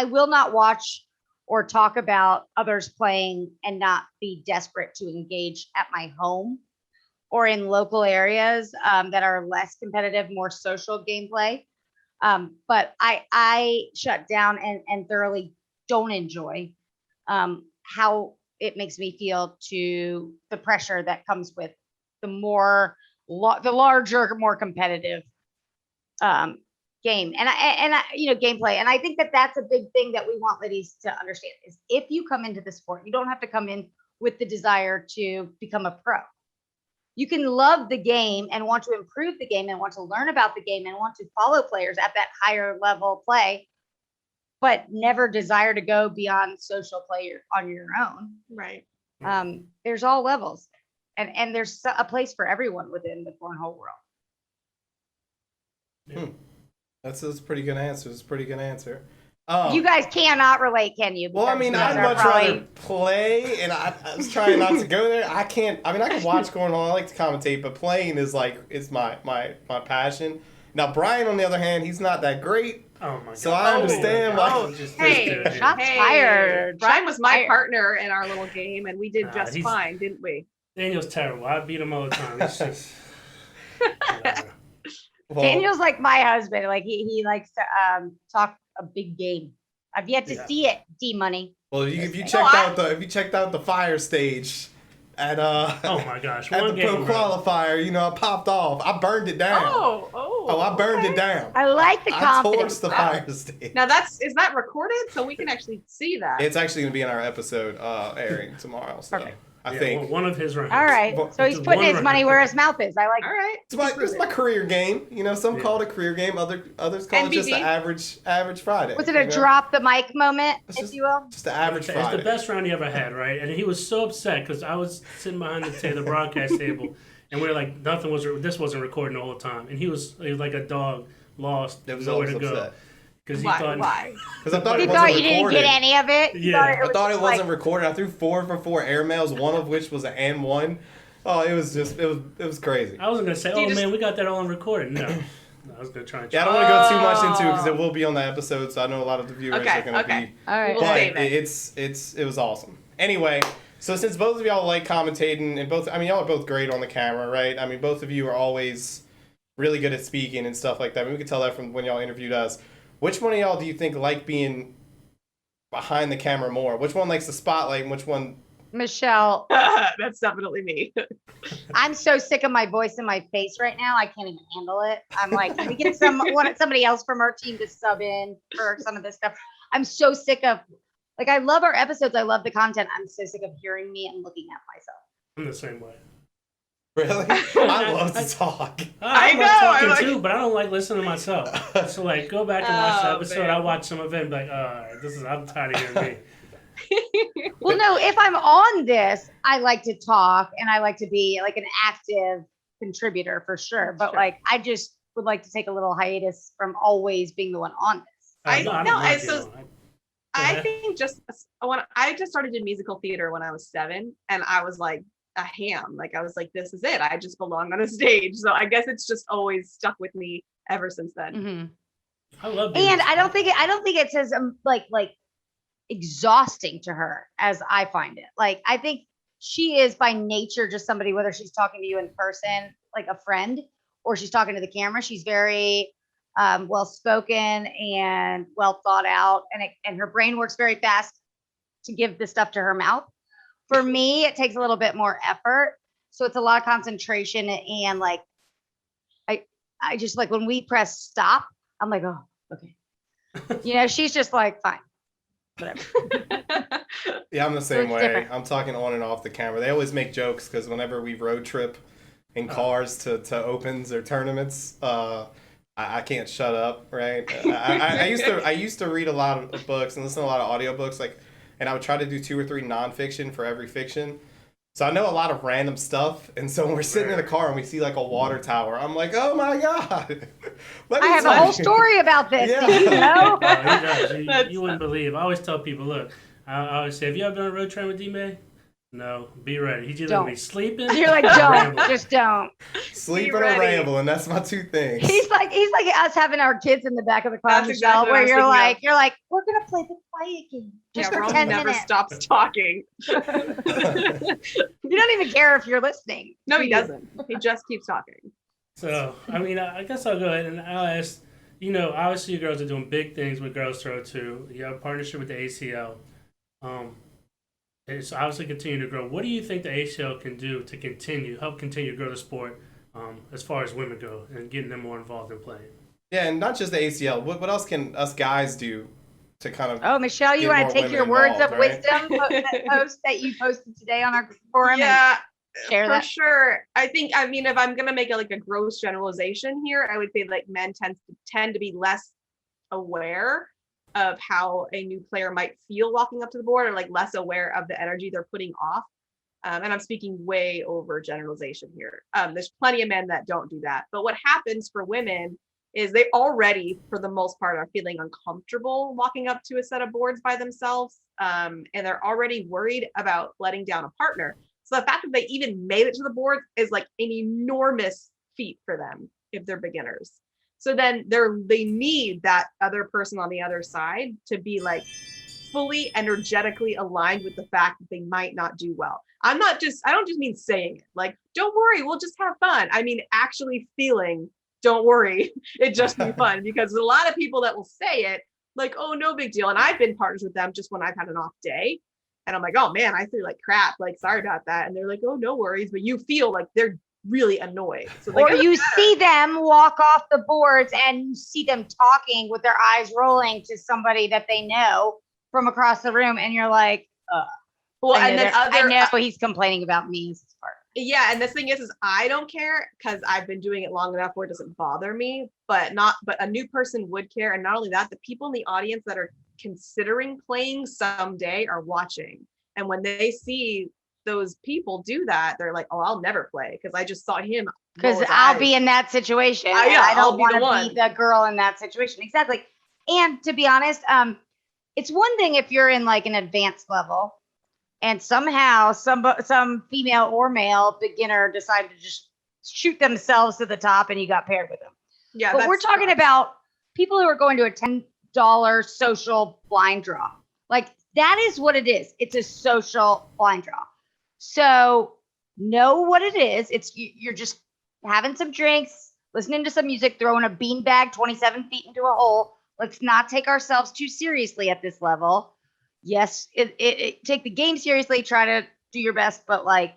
will not watch or talk about others playing and not be desperate to engage at my home or in local areas that are less competitive, more social gameplay. But I shut down and thoroughly don't enjoy how it makes me feel to the pressure that comes with the larger, more competitive game and gameplay. And I think that that's a big thing that we want ladies to understand is if you come into the sport, you don't have to come in with the desire to become a pro. You can love the game and want to improve the game and want to learn about the game and want to follow players at that higher level play, but never desire to go beyond social play on your own. Right. There's all levels and there's a place for everyone within the cornhole world. That's a pretty good answer. It's a pretty good answer. You guys cannot relate, can you? Well, I Because mean, you guys I'd are much probably- rather play, and I was trying not to go there. I can't. I mean, I can watch cornhole. I like to commentate, but playing is my passion. Now, Brian, on the other hand, he's not that great, Oh my god. so I understand why. Hey, Shots fired. Brian was my fired. partner in our little game, and we did Nah, just he's- fine, didn't we? Daniel's terrible. I beat him all the time. It's just. whatever. Well, Daniel's like my husband. Like he likes to talk a big game. I've yet to Yeah. see it. D Money. well, if you No, checked out the fire stage at Oh my gosh. at One the pro game. bro. qualifier, I popped off. I burned it down. I burned it down. I like the I confidence. torched the fire stage. Now is that recorded so we can actually see that? It's actually going to be in our episode airing tomorrow. So Okay. I Yeah, think one of his rounds. All right. Well, So he's it's putting one his money record. where his mouth is. I like All right. it's my career game. Some Yeah. call it a career game. Others call it just NBD. an average Friday. Was it a drop the mic moment, It's if just- you will? Just an average It's Friday. the best round he ever had, right? And he was so upset because I was sitting behind the broadcast table, and we were like, this wasn't recording the whole time, and he was like a dog lost, It was nowhere always to go upset. because he Why? thought. Why? Because I thought He it thought wasn't you didn't recorded. get any of it. He Yeah. thought I was thought it just wasn't like, recorded. I threw 4 for 4 air mails, one of which was an and one. Oh, it was crazy. I wasn't gonna say, Do you oh just- man, we got that all on recording. No, I was gonna try and. Yeah, I don't want to go too much into it because it will be on the episode, so I know a lot of the viewers Okay, are going to okay. be. all right. We'll But save it. it was awesome. Anyway, so since both of y'all like commentating and y'all are both great on the camera, right? I mean, both of you are always really good at speaking and stuff like that. I mean, we could tell that from when y'all interviewed us. Which one of y'all do you think like being behind the camera more? Which one likes the spotlight and which one? Michelle, That's definitely me. I'm so sick of my voice in my face right now. I can't even handle it. I'm like, can we get somebody else from our team to sub in for some of this stuff? I'm so sick of, like, I love our episodes. I love the content. I'm so sick of hearing me and looking at myself. I'm the same way. Really? I love to talk. I know, love talking I'm like- too, but I don't like listening to myself. So like, go back and watch the Oh, episode. man. I watch some of it and be like, all right, I'm tired of hearing me. Well, no, if I'm on this, I like to talk and I like to be like an active contributor for sure. But Sure. like, I just would like to take a little hiatus from always being the one on this. I don't know, mind it's being so- on. I ahead. think when I just started in musical theater when I was 7, and I was like a ham. Like I was like, this is it. I just belong on a stage. So I guess it's just always stuck with me ever since then. Mm-hmm. I love being And on I don't stage. think it's as like exhausting to her as I find it. Like I think she is by nature just somebody, whether she's talking to you in person, like a friend, or she's talking to the camera. She's very well spoken and well thought out, and her brain works very fast to give the stuff to her mouth. For me, it takes a little bit more effort, so it's a lot of concentration and like I just like when we press stop, I'm like, oh, okay. She's just like, fine, whatever. Yeah, I'm the same it's way. different. I'm talking on and off the camera. They always make jokes because whenever we road trip, in cars to opens or tournaments. I can't shut up, right? I used to read a lot of books and listen to a lot of audiobooks, like, and I would try to do 2 or 3 nonfiction for every fiction. So I know a lot of random stuff, and so when we're sitting in the car and we see like a water tower, I'm like, oh my god! I have a whole story about this. Yeah. Did you know? No, he does. You wouldn't believe. I always tell people, look, I always say, have you ever been on a road train with D-May? No, be ready. He's either gonna be sleeping. You're like, or don't, rambling. just don't. Sleep and a ramble, and that's my 2 things. He's like us having our kids in the back of the car, That's Michelle, exactly what I where was you're like, we're gonna play the quiet game just for Ron 10 never minutes. stops talking. You don't even care if you're listening. No, do he you? doesn't. He just keeps talking. So, I mean, I guess I'll go ahead and I'll ask, obviously you girls are doing big things with Girls Throw too. You have a partnership with the ACL. It's obviously continuing to grow. What do you think the ACL can do to help continue to grow the sport as far as women go and getting them more involved in playing? Yeah, and not just the ACL. What else can us guys do to kind of? Oh, Michelle, you get want more to take women your words of involved, right? wisdom, that post that you posted today on our forum? Yeah, and share for that. sure. I mean, if I'm gonna make a gross generalization here, I would say like men tend to be less aware of how a new player might feel walking up to the board, or like less aware of the energy they're putting off. And I'm speaking way over generalization here. There's plenty of men that don't do that. But what happens for women is they already, for the most part, are feeling uncomfortable walking up to a set of boards by themselves. And they're already worried about letting down a partner. So the fact that they even made it to the board is like an enormous feat for them if they're beginners. So then they need that other person on the other side to be like fully energetically aligned with the fact that they might not do well. I don't just mean saying it, like, don't worry, we'll just have fun. I mean, actually feeling, don't worry, it just be fun, because there's a lot of people that will say it like, oh, no big deal. And I've been partners with them just when I've had an off day. And I'm like, oh man, I feel like crap. Like, sorry about that. And they're like, oh, no worries. But you feel like they're really annoyed. So Or you see them walk off the boards and you see them talking with their eyes rolling to somebody that they know from across the room. And you're like, well, I and know, then I know he's complaining about me as his partner. Yeah, and the thing is I don't care because I've been doing it long enough where it doesn't bother me, but a new person would care. And not only that, the people in the audience that are considering playing someday are watching. And when they see those people do that, they're like, oh, I'll never play because I just saw him. Because I'll be in that situation. Yeah, I I'll don't be want the to one. be the girl in that situation. Exactly. And to be honest, it's one thing if you're in like an advanced level and somehow some female or male beginner decided to just shoot themselves to the top and you got paired with them. Yeah, But we're talking about people who are going to a $10 social blind draw. Like, that is what it is. It's a social blind draw. So know what it is. You're just having some drinks, listening to some music, throwing a beanbag 27 feet into a hole. Let's not take ourselves too seriously at this level. Yes, take the game seriously, try to do your best, but like,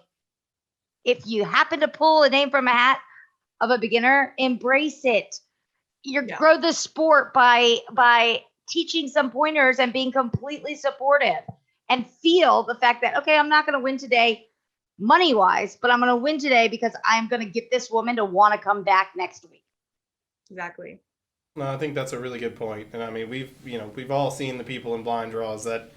if you happen to pull a name from a hat of a beginner, embrace it. Grow the sport by teaching some pointers and being completely supportive, and feel the fact that, okay, I'm not going to win today money wise, but I'm going to win today because I'm going to get this woman to want to come back next week. Exactly. No, I think that's a really good point. And I mean, we've all seen the people in blind draws that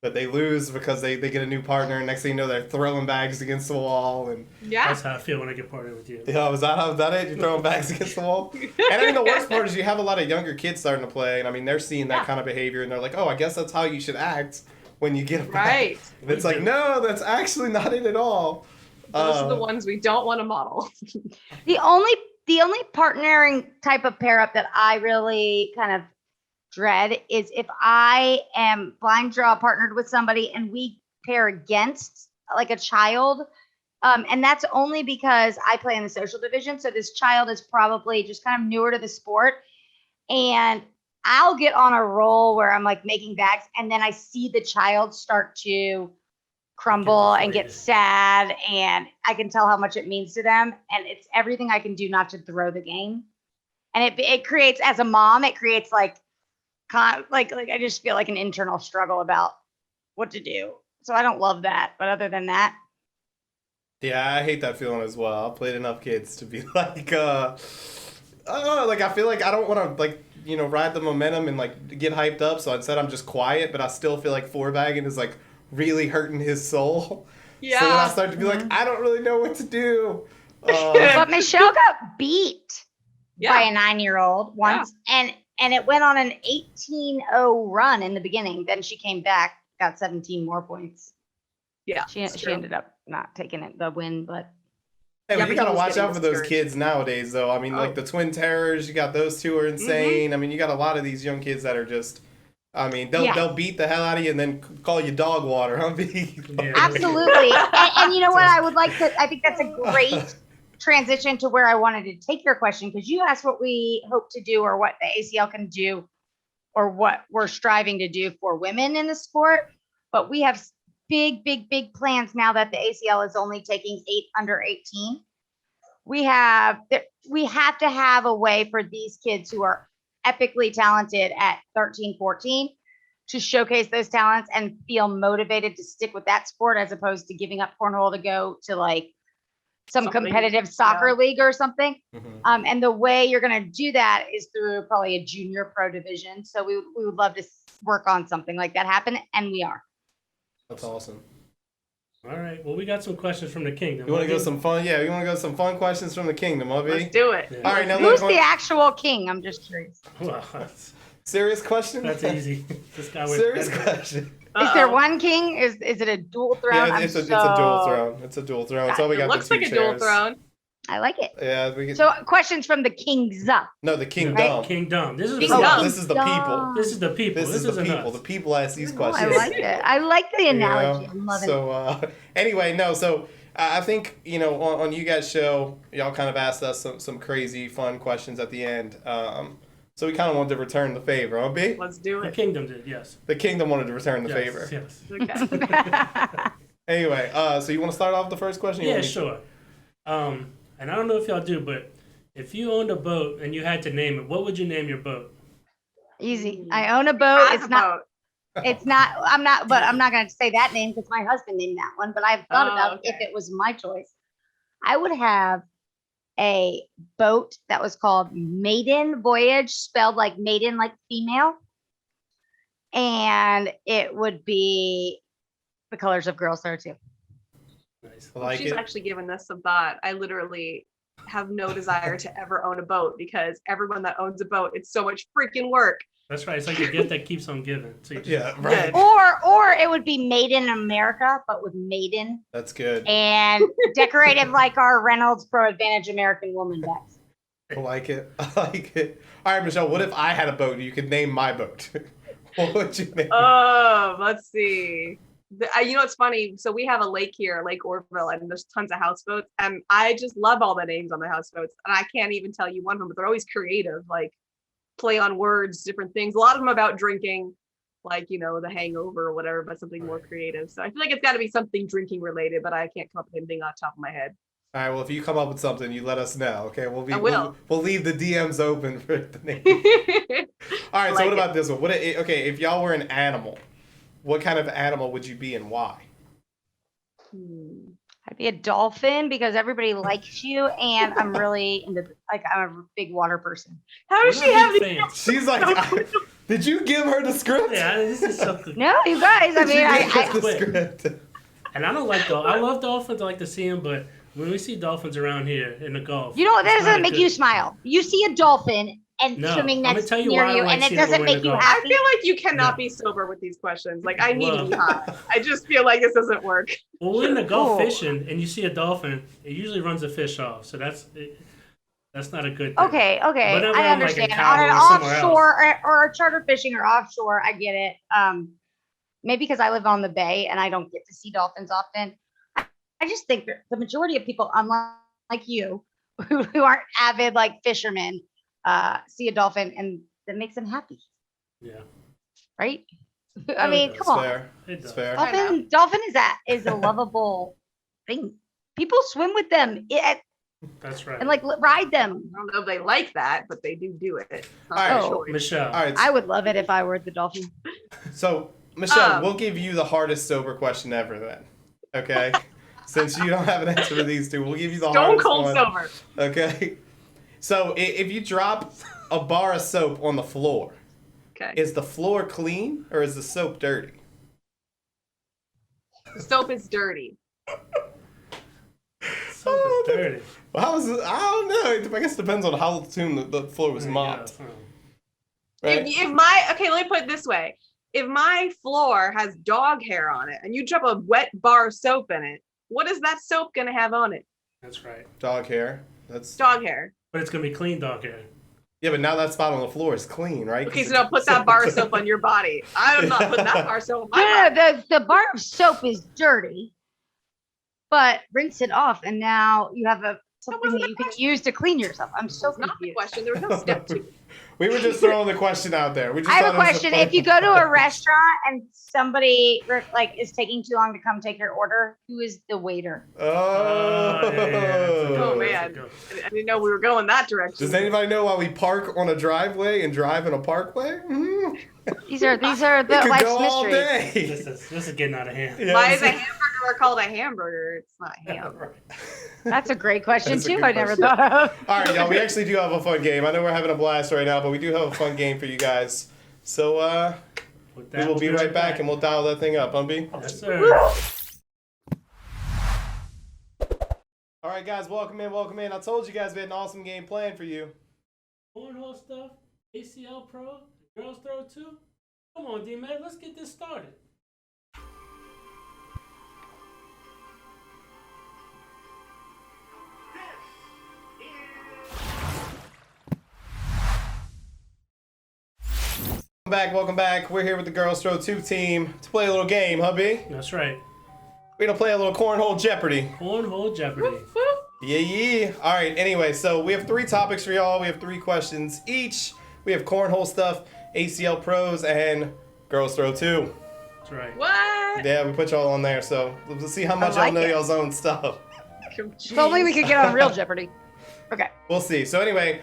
they lose because they get a new partner, and next thing you know, they're throwing bags against the wall. And yeah, that's how I feel when I get partnered with you. Yeah, was that it? You're throwing bags against the wall? And I mean, the worst part is you have a lot of younger kids starting to play, and I mean, they're seeing that kind of behavior, and they're like, oh, I guess that's how you should act when you get a bag. Right. And it's like, no, that's actually not it at all. Those are the ones we don't want to model. The only partnering type of pair up that I really kind of dread is if I am blind draw partnered with somebody and we pair against like a child. And that's only because I play in the social division. So this child is probably just kind of newer to the sport. And I'll get on a roll where I'm like making bags, and then I see the child start to crumble and get sad, and I can tell how much it means to them. And it's everything I can do not to throw the game. And it creates, as a mom, it creates like I just feel like an internal struggle about what to do. So I don't love that. But other than that, Yeah, I hate that feeling as well. I've played enough kids to be like, like I feel like I don't want to like ride the momentum and like get hyped up. So instead, I'm just quiet. But I still feel like four-bagging is like really hurting his soul. Yeah. So then I start to be like, I don't really know what to do. But Michelle got beat by Yeah. a 9-year-old once, and it went on an 18-0 run in the beginning. Then she came back, got 17 more points. Yeah. She it's true. ended up not taking the win, but Hey, Yeah, but you but he gotta was watch getting out for those discouraged. kids nowadays, though. I mean, like Oh. the Twin Terrors, you got those two are insane. I mean, you got a lot of these young kids that are just. I mean, they'll beat the hell out of you and then call you dog water, huh? B? Yeah. absolutely. And you know what? I think that's a great transition to where I wanted to take your question, because you asked what we hope to do or what the ACL can do or what we're striving to do for women in the sport. But we have big plans now that the ACL is only taking 8 under 18. We have to have a way for these kids who are epically talented at 13, 14 to showcase those talents and feel motivated to stick with that sport, as opposed to giving up cornhole to go to like some Something, competitive soccer yeah. league or something. Mhm. And the way you're going to do that is through probably a junior pro division. So we would love to work on something like that happen, and we are. That's awesome. All right. Well, we got some questions from the kingdom. You want to go some fun? Yeah, you want to go some fun questions from the kingdom, huh, B? Let's do it. Yeah. All right, now Who's look. the actual king? I'm just curious. Well, Serious question? that's easy. This guy was Serious question. Is there one king? Is it a dual throne? Yeah, it's a dual throne. It's a dual throne. It's all we It got. looks the like two a dual chairs. throne. I like it. Yeah, we can. So questions from the kings. No, the kingdom. Right? Kingdom. This is Kingdom. No, Oh. this is the people. This is the people. This is the isn't people. us. The people ask these Oh, questions. I like it. I like the analogy. Yeah. I'm loving it. So anyway, no. So I think on you guys' show, y'all kind of asked us some crazy fun questions at the end. So we kind of wanted to return the favor, huh, B? Let's do The it. kingdom did, yes. The kingdom wanted to return the Yes, favor. Yes. Okay. Anyway, so you want to start off the first question? You Yeah, want me- sure. And I don't know if y'all do, but if you owned a boat and you had to name it, what would you name your boat? Easy. I own a boat. Has It's a not. boat. It's not. I'm not. But I'm not going to say that name because my husband named that one. But I've thought Oh, about okay. if it was my choice, I would have a boat that was called Maiden Voyage, spelled like maiden, like female, and it would be the colors of Girls There Too. Nice. I like She's it. actually given this some thought. I literally have no desire to ever own a boat because everyone that owns a boat, it's so much freaking work. That's right. It's like a gift that keeps on giving. So you just- Yeah, right. Or it would be Made in America, but with maiden That's good. and decorated like our Reynolds Pro Advantage American Woman bags. I like it. I like it. All right, Michelle. What if I had a boat? You could name my boat. What would you name? Let's see. You know what's funny? So we have a lake here, Lake Orville, and there's tons of houseboats. And I just love all the names on the houseboats. And I can't even tell you one of them, but they're always creative, like play on words, different things. A lot of them about drinking, like, The Hangover or whatever, but something more creative. So I feel like it's got to be something drinking related, but I can't come up with anything off the top of my head. All right. Well, if you come up with something, you let us know. Okay. I will. We'll leave the DMs open for the name. All right. So Like what it. about this one? Okay. If y'all were an animal, what kind of animal would you be and why? I'd be a dolphin because everybody likes you, and I'm really into I'm a big water person. How We're does not she have big these? fans. She's like, did you give her the script? Yeah, this is something. No, you guys. I Did mean, you I give us the quit. script? And I don't like dolphins. I love dolphins. I like to see them, but when we see dolphins around here in the Gulf, you know that it's not doesn't a make good- you smile. You see a dolphin and No, swimming I'm gonna next tell you near why I you, don't like and it seeing them doesn't when they make you go. I happy. feel like you cannot No. be sober with these questions. Like, I need to Well- be high. I just feel like this doesn't work. Well, we're in the Gulf Cool. fishing, and you see a dolphin, it usually runs a fish off. So that's not a good thing. Okay, Whenever I I'm, like, in understand. On Cabo an or somewhere offshore or charter fishing or offshore, I get it. Maybe because I live on the bay and I don't get to see dolphins often. I just think that the majority of people, unlike you, who aren't avid like fishermen, see a dolphin and that makes them happy, Yeah, right? No, I mean, it It's come on. fair. it It's does. fair. I know. Dolphin is a lovable thing. People swim with them That's right. and like ride them. I don't know if they like that, but they do it. It's not All their right. choice. Michelle. All right. I would love it if I were the dolphin. So Michelle, Um, we'll give you the hardest sober question ever then. Okay. Since you don't have an answer for these two, we'll give you the Stone hardest cold one. sober. Okay. So if you drop a bar of soap on the floor, Okay. is the floor clean or is the soap dirty? Soap is dirty. Soap is dirty. Well, how is it? I don't know. I guess it depends on how soon the floor was mopped. Right? If okay, let me put it this way. If my floor has dog hair on it and you drop a wet bar of soap in it, what is that soap gonna have on it? That's right. Dog hair. That's Dog hair. But it's gonna be clean dog hair. yeah, but now that spot on the floor is clean, right? Okay, so now put that bar of soap on your body. I'm not putting that bar of soap on my No, body. the bar of soap is dirty, but rinse it off, and now you have something wasn't that the you can question. use to clean yourself. I'm so That's not the confused. question. There was no step 2. We were just throwing the question out there. We just I have thought a it was question. fun- If you go to a restaurant and somebody like is taking too long to come take your order, who is the waiter? Oh. Yeah, that's a good Oh one, man, that's a good one. I didn't know we were going that direction. Does anybody know why we park on a driveway and drive in a parkway? Mhm. These are We the could life's go all mysteries. day. This is getting out of hand. You know Why what is a I'm saying? hamburger called a hamburger? It's not ham. That's a great question That's a too. good I never question. thought of. All right, y'all. We actually do have a fun game. I know we're having a blast right now, but we do have a fun game for you guys. So With we that, will be right back, and we'll dial that thing up, Humby. Yes, sir. All right, guys. Welcome in. Welcome in. I told you guys we had an awesome game planned for you. Cornhole stuff, ACL Pro, girls throw 2. Come on, D-Man, let's get this started. Welcome back. We're here with the Girls Throw 2 team to play a little game, hubby. That's right. We're gonna play a little Cornhole Jeopardy. Cornhole Jeopardy. Yeah. All right. Anyway, so we have 3 topics for y'all. We have 3 questions each. We have cornhole stuff, ACL pros, and Girls Throw 2. That's right. What? Yeah, we put y'all on there, so we'll see how much like y'all know it. y'all's own stuff. If only we could get on real Jeopardy. Okay. We'll see. So anyway,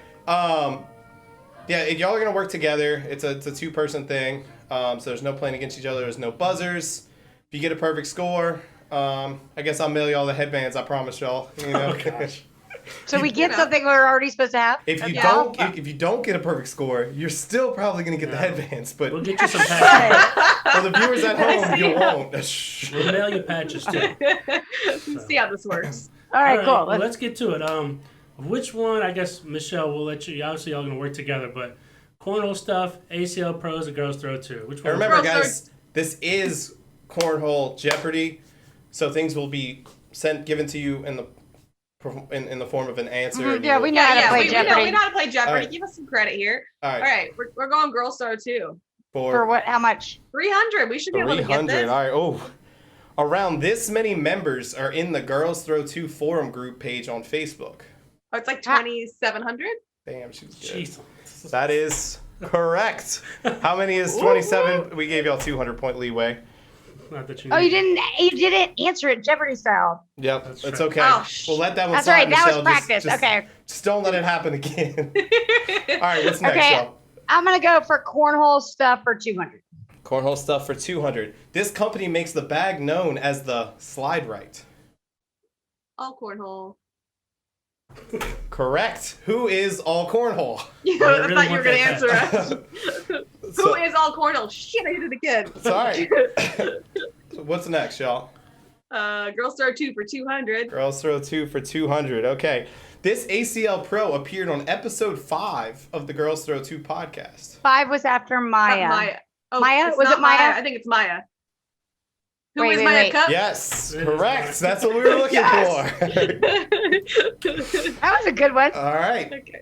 yeah, if y'all are gonna work together. It's a 2-person thing. So there's no playing against each other. There's no buzzers. If you get a perfect score, I guess I'll mail y'all the headbands. I promise y'all. You know. Oh, gosh. So we get something we're already supposed to have. If you Yeah. if you don't get a perfect score, you're still probably gonna get the headbands. But We'll get you some patches. for the viewers at home, you won't. We'll mail you patches too. Let's see how this works. All right, cool. Well, let's get to it. Which one? I guess Michelle, we'll let you. Obviously, y'all gonna work together, but cornhole stuff, ACL pros, and girls throw 2. Which And one? remember, Girls guys, this is Cornhole Jeopardy, so things will be given to you in the form of an answer. and Yeah, you we will- know how to Yeah, play we know Jeopardy. how to play Jeopardy. All right. Give us some credit here. All All right. right, we're going Girl Star 2. For what? How much? 300. We should be able to get 300. this. All right. Oh, around this many members are in the Girls Throw 2 forum group page on Facebook. Oh, it's like 2,700. Damn, she was good. Jeez. That is correct. How many is 27? We gave y'all 200-point leeway. Not that you. Oh, need- you didn't answer it Jeopardy style. Yep, That's it's right. okay. Oh, We'll let that one That's slide, all right. That was Michelle. practice. Okay. Just don't let it happen again. All right, what's next, Okay. y'all? I'm gonna go for cornhole stuff for 200. Cornhole stuff for 200. This company makes the bag known as the Slide Right. All cornhole. Correct. Who is all cornhole? Yeah, I I really thought you were want gonna that answer us. So- Who is all cornhole? Shit, I did it again. It's all right. So what's next, y'all? Girl Star 2 for 200. Girls Throw 2 for 200. Okay. This ACL Pro appeared on episode 5 of the Girls Throw 2 podcast. 5 was after Maya. Maya. Oh, Maya? it's Was not it Maya? I think it's Maya. Who Wait, is wait, Maya wait. Cup? Yes, It is correct. nice. That's what we were looking Yes. for. That was a good one. All right. Okay.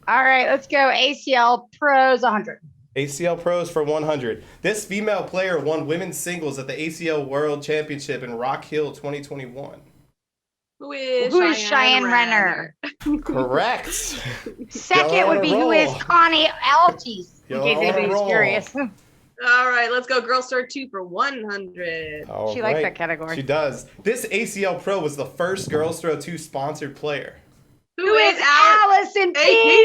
All right, let's go ACL pros 100. ACL Pros for 100. This female player won women's singles at the ACL World Championship in Rock Hill 2021. Who is Cheyenne Renner? Correct. Second Y'all on would a be who is roll. Connie Altis, in Y'all case on a anybody's roll. curious. All right, let's go Girl Star 2 for 100. All She likes right. that category. She does. This ACL Pro was the first Girls Throw 2 sponsored player. Who is Alex? Allison Hey,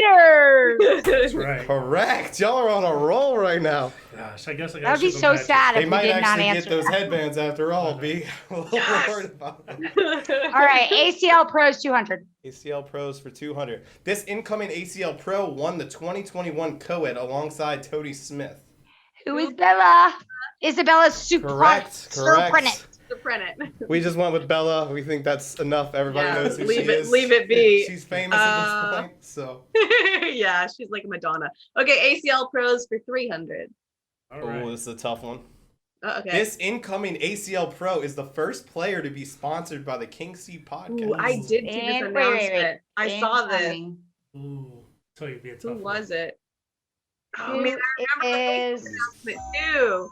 Peters. That's right. Correct. Y'all are on a roll right now. Gosh, I guess I got. That would be so sad They if we might did not actually answer. get those that. headbands after all, B. A little Yes. worried about them. All right, ACL Pros 200. ACL Pros for 200. This incoming ACL Pro won the 2021 Co-Ed alongside Tony Smith. Who is Bella? Isabella Correct. Surprenant. Surprenant. We just went with Bella. We think that's enough. Everybody Yeah, knows who leave she it- is. leave it be. She's famous at this point, so. Yeah, she's like Madonna. Okay, ACL Pros for 300. All Oh, right. this is a tough one. Okay. This incoming ACL Pro is the first player to be sponsored by the King Seed podcast. Ooh, I did see this And- announcement. I saw this. Incoming. Ooh, tell you, be a tough Who one. was it? Oh Who man, I remember the is? announcement too.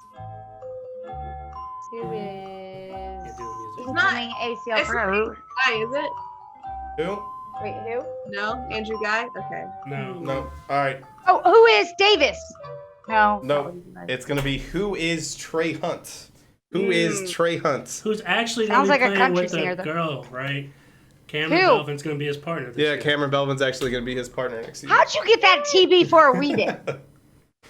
Who Can't is? do the music. not- Incoming ACL it's Pro. Guy, is it? Who? Wait, who? No, Andrew Guy. Okay. No. No. All right. Oh, who is Davis? No. No. It's going to be who is Trey Hunt? Who is Trey Hunt? Who's actually Sounds going to like be a playing country with the singer, though. girl, right? Cameron Who? Belvin's going to be his partner. This Yeah, year. Cameron Belvin's actually going to be his partner next season. How'd you get that TB before we did?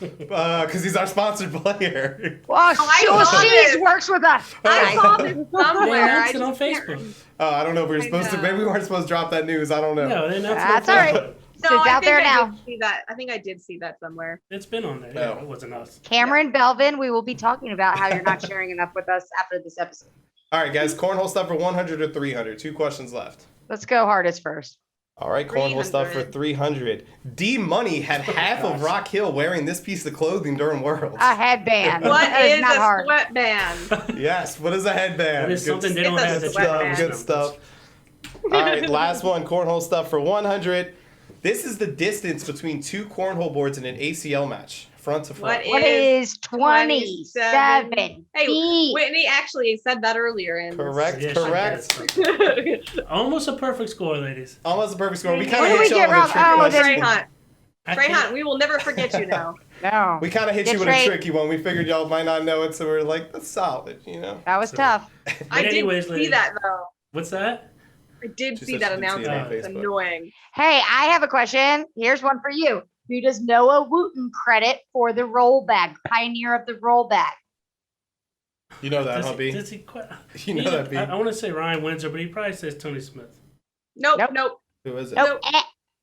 Because he's our sponsored player. Well, I saw she this. works with us. I saw this They somewhere. I announced it on just can't Facebook. I don't know if we were I supposed to. know. Maybe we weren't supposed to drop that news. I don't know. No, they announced That's it on all right. Facebook. No, It's I out think there I now. did see that. I think I did see that somewhere. It's been on there. No. Yeah, it wasn't us. Cameron Belvin, we will be talking about how you're not sharing enough with us after this episode. All right, guys. Cornhole stuff for 100 or 300. 2 questions left. Let's go hardest first. All right, cornhole stuff for 300. D Money had half of Rock Hill wearing this piece of clothing during Worlds. A headband. What That is not a hard. sweatband? Yes. What is a headband? It is something they don't It's a have the sweatband. Good stuff. All right, last one. Cornhole stuff for 100. This is the distance between 2 cornhole boards in an ACL match, front to front. What is 27 Hey, feet? Whitney actually said that earlier. In Correct. Yeah, she correct. did. Almost a perfect score, ladies. Almost a perfect score. We What kind did of we hit you get with a wrong? tricky Oh, question. Trey Hunt. I Trey think- Hunt. We will never forget you now. No. We kind of hit Get you with a Trey- tricky one. We figured y'all might not know it, so we were like, that's solid, you know? That was So- tough. I did anyways, see ladies. that though. What's that? I did She see said that she did see it on announcement. It's Facebook. annoying. Hey, I have a question. Here's one for you. Who does Noah Wooten credit for the roll bag? Pioneer of the roll bag. You know that, Does huh, he, B? does he quit? You know that, B. I want to say Ryan Windsor, but he probably says Tony Smith. Nope. Nope. Nope. Who is it? Nope.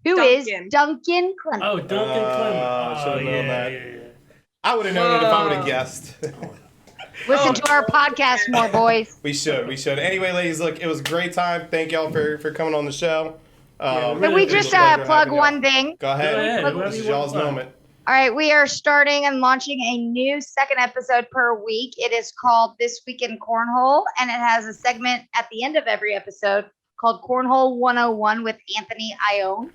Who is Duncan. Duncan Clement? Oh, Duncan Clement. should've Oh, known yeah, that. yeah, yeah. I would have known it if I would have Whoa. guessed. Listen Oh. to our podcast more, boys. We should. Anyway, ladies, look, it was a great time. Thank y'all for coming on the show. Yeah, Can we Really just pleasure plug having one thing? Go ahead. Go ahead, This whatever is you wanna y'all's plug. moment. All right, we are starting and launching a new second episode per week. It is called This Week in Cornhole, and it has a segment at the end of every episode called Cornhole 101 with Anthony Ione.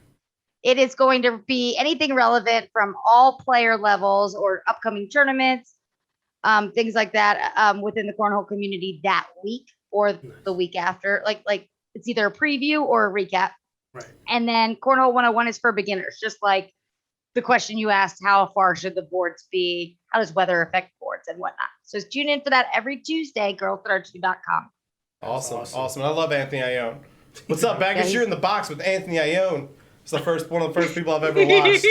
It is going to be anything relevant from all player levels or upcoming tournaments, things like that within the cornhole community that week or the week after. Like it's either a preview or a recap. Right. And then Cornhole 101 is for beginners, just like the question you asked, how far should the boards be? How does weather affect boards and whatnot? So tune in for that every Tuesday, girls32.com. Awesome. I love Anthony Ione. What's up, Baggers? Yeah, You're in the box with Anthony Ione. It's one of the first people I've ever watched.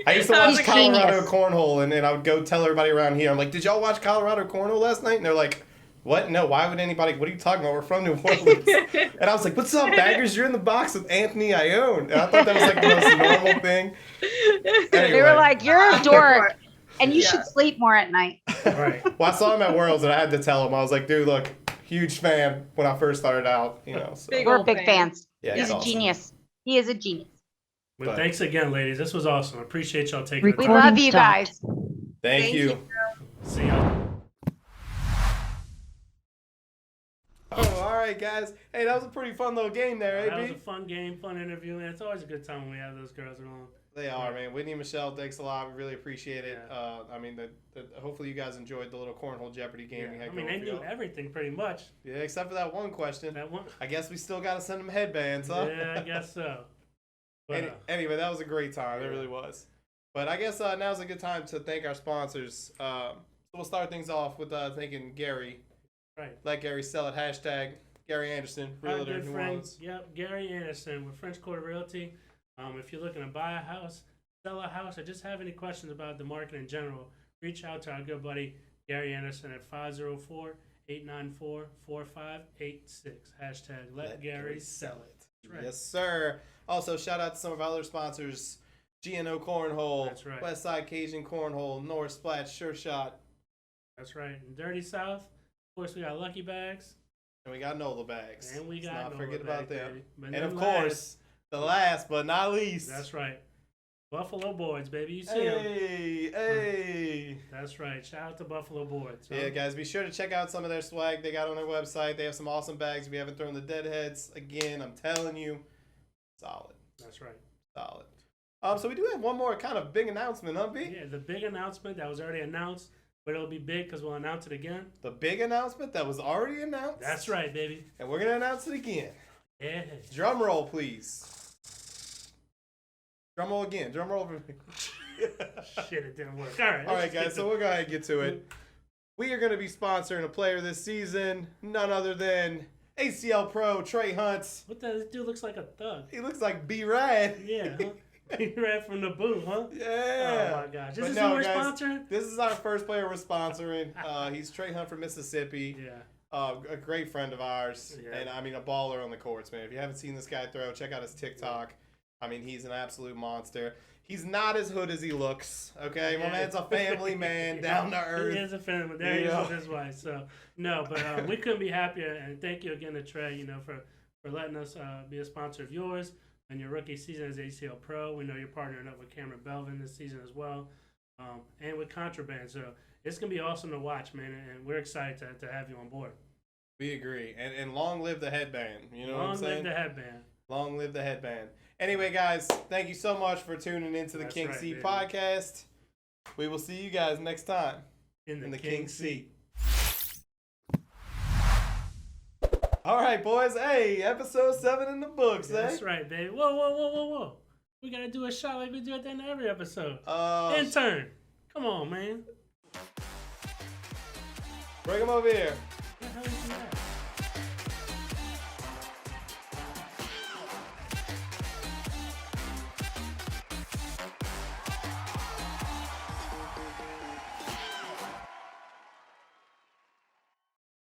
I used to watch He's Colorado genius. Cornhole, and I would go tell everybody around here, I'm like, did y'all watch Colorado Cornhole last night? And they're like, what? No, why would anybody? What are you talking about? We're from New Orleans. And I was like, what's up, Baggers? You're in the box with Anthony Ione. And I thought that was like the most normal thing. They Anyway. were like, you're a dork and you Yeah. should sleep more at night. Right. Well, I saw him at Worlds, and I had to tell him. I was like, dude, look, huge fan when I first started out, you know. So. Big We're old big fan. fans. Yeah, He's it's a awesome. genius. He is a genius. Well, But- thanks again, ladies. This was awesome. I appreciate y'all taking the We time. love you stopped. guys. Thank you. you. See y'all. Oh, all right, guys. Hey, that was a pretty fun little game there, That was AB. a fun game, fun interview, and it's always a good time when we have those girls around. They are, man. Whitney and Michelle, thanks a lot. We really appreciate it. Yeah. I mean, hopefully you guys enjoyed the little cornhole Jeopardy game we Yeah. had I mean, going they for knew y'all. everything pretty much. Yeah, except for that one question. That one. I guess we still got to send them headbands, huh? Yeah, I guess so. But, Anyway, that was a great time. It really was. But I guess now's a good time to thank our sponsors. So we'll start things off with thanking Gary. right. Let Gary sell it. Hashtag Gary Anderson, Our Realtor, good New friend, Orleans. yep, Gary Anderson with French Quarter Realty. If you're looking to buy a house, sell a house, or just have any questions about the market in general, reach out to our good buddy Gary Anderson at 504-894-4586. Hashtag let Gary sell it. That's right. Yes, sir. Also, shout out to some of our other sponsors: GNO Cornhole, That's right. Westside Cajun Cornhole, North Splat Sure Shot, That's right. In Dirty South, of course, we got Lucky Bags. and we got Nola Bags. And we Let's got not Nola forget Bags, about them. baby. But And then of last- course, the last but not least. That's right. Buffalo Boards, baby. You see them. Hey. That's right. Shout out to Buffalo Boards. Yeah, guys, be sure to check out some of their swag they got on their website. They have some awesome bags. If you haven't thrown the deadheads, again, I'm telling you, solid. That's right. Solid. So we do have one more kind of big announcement, huh, B? Yeah, the big announcement that was already announced, but it'll be big because we'll announce it again. The big announcement that was already announced. That's right, baby. And we're going to announce it again. Yeah. Drum roll, please. Drum roll again. Drum roll. Shit, it didn't work. All right. All right, guys, so we'll go ahead and get to it. We are going to be sponsoring a player this season, none other than ACL Pro Trey Hunt. What the? This dude looks like a thug. He looks like B-Rad. Yeah, huh? Right from the booth, huh? Yeah. Oh my gosh. This But is no, who we're guys, sponsoring? This is our first player we're sponsoring. He's Trey Hunt from Mississippi. Yeah. A great friend of ours. Yeah. And, I mean, a baller on the courts, man. If you haven't seen this guy throw, check out his TikTok. I mean, he's an absolute monster. He's not as hood as he looks, okay? My man's a family man, down to earth. He is a family. There he Yeah. is with his wife. So, no, but we couldn't be happier. And thank you again to Trey, for letting us be a sponsor of yours and your rookie season as ACL Pro. We know you're partnering up with Cameron Belvin this season as well, and with Contraband. So it's going to be awesome to watch, man, and we're excited to have you on board. We agree. And long live the headband. You know what I'm Long saying? live the headband. Long live the headband. Anyway, guys, thank you so much for tuning into the That's King right, Seat baby. podcast. We will see you guys next time In in the King King Seat. All right, boys. Hey, episode 7 in the books, That's eh? right, baby. Whoa. We got to do a shot like we do at the end of every episode. Intern. Come on, man. Bring him over here. What the hell is that?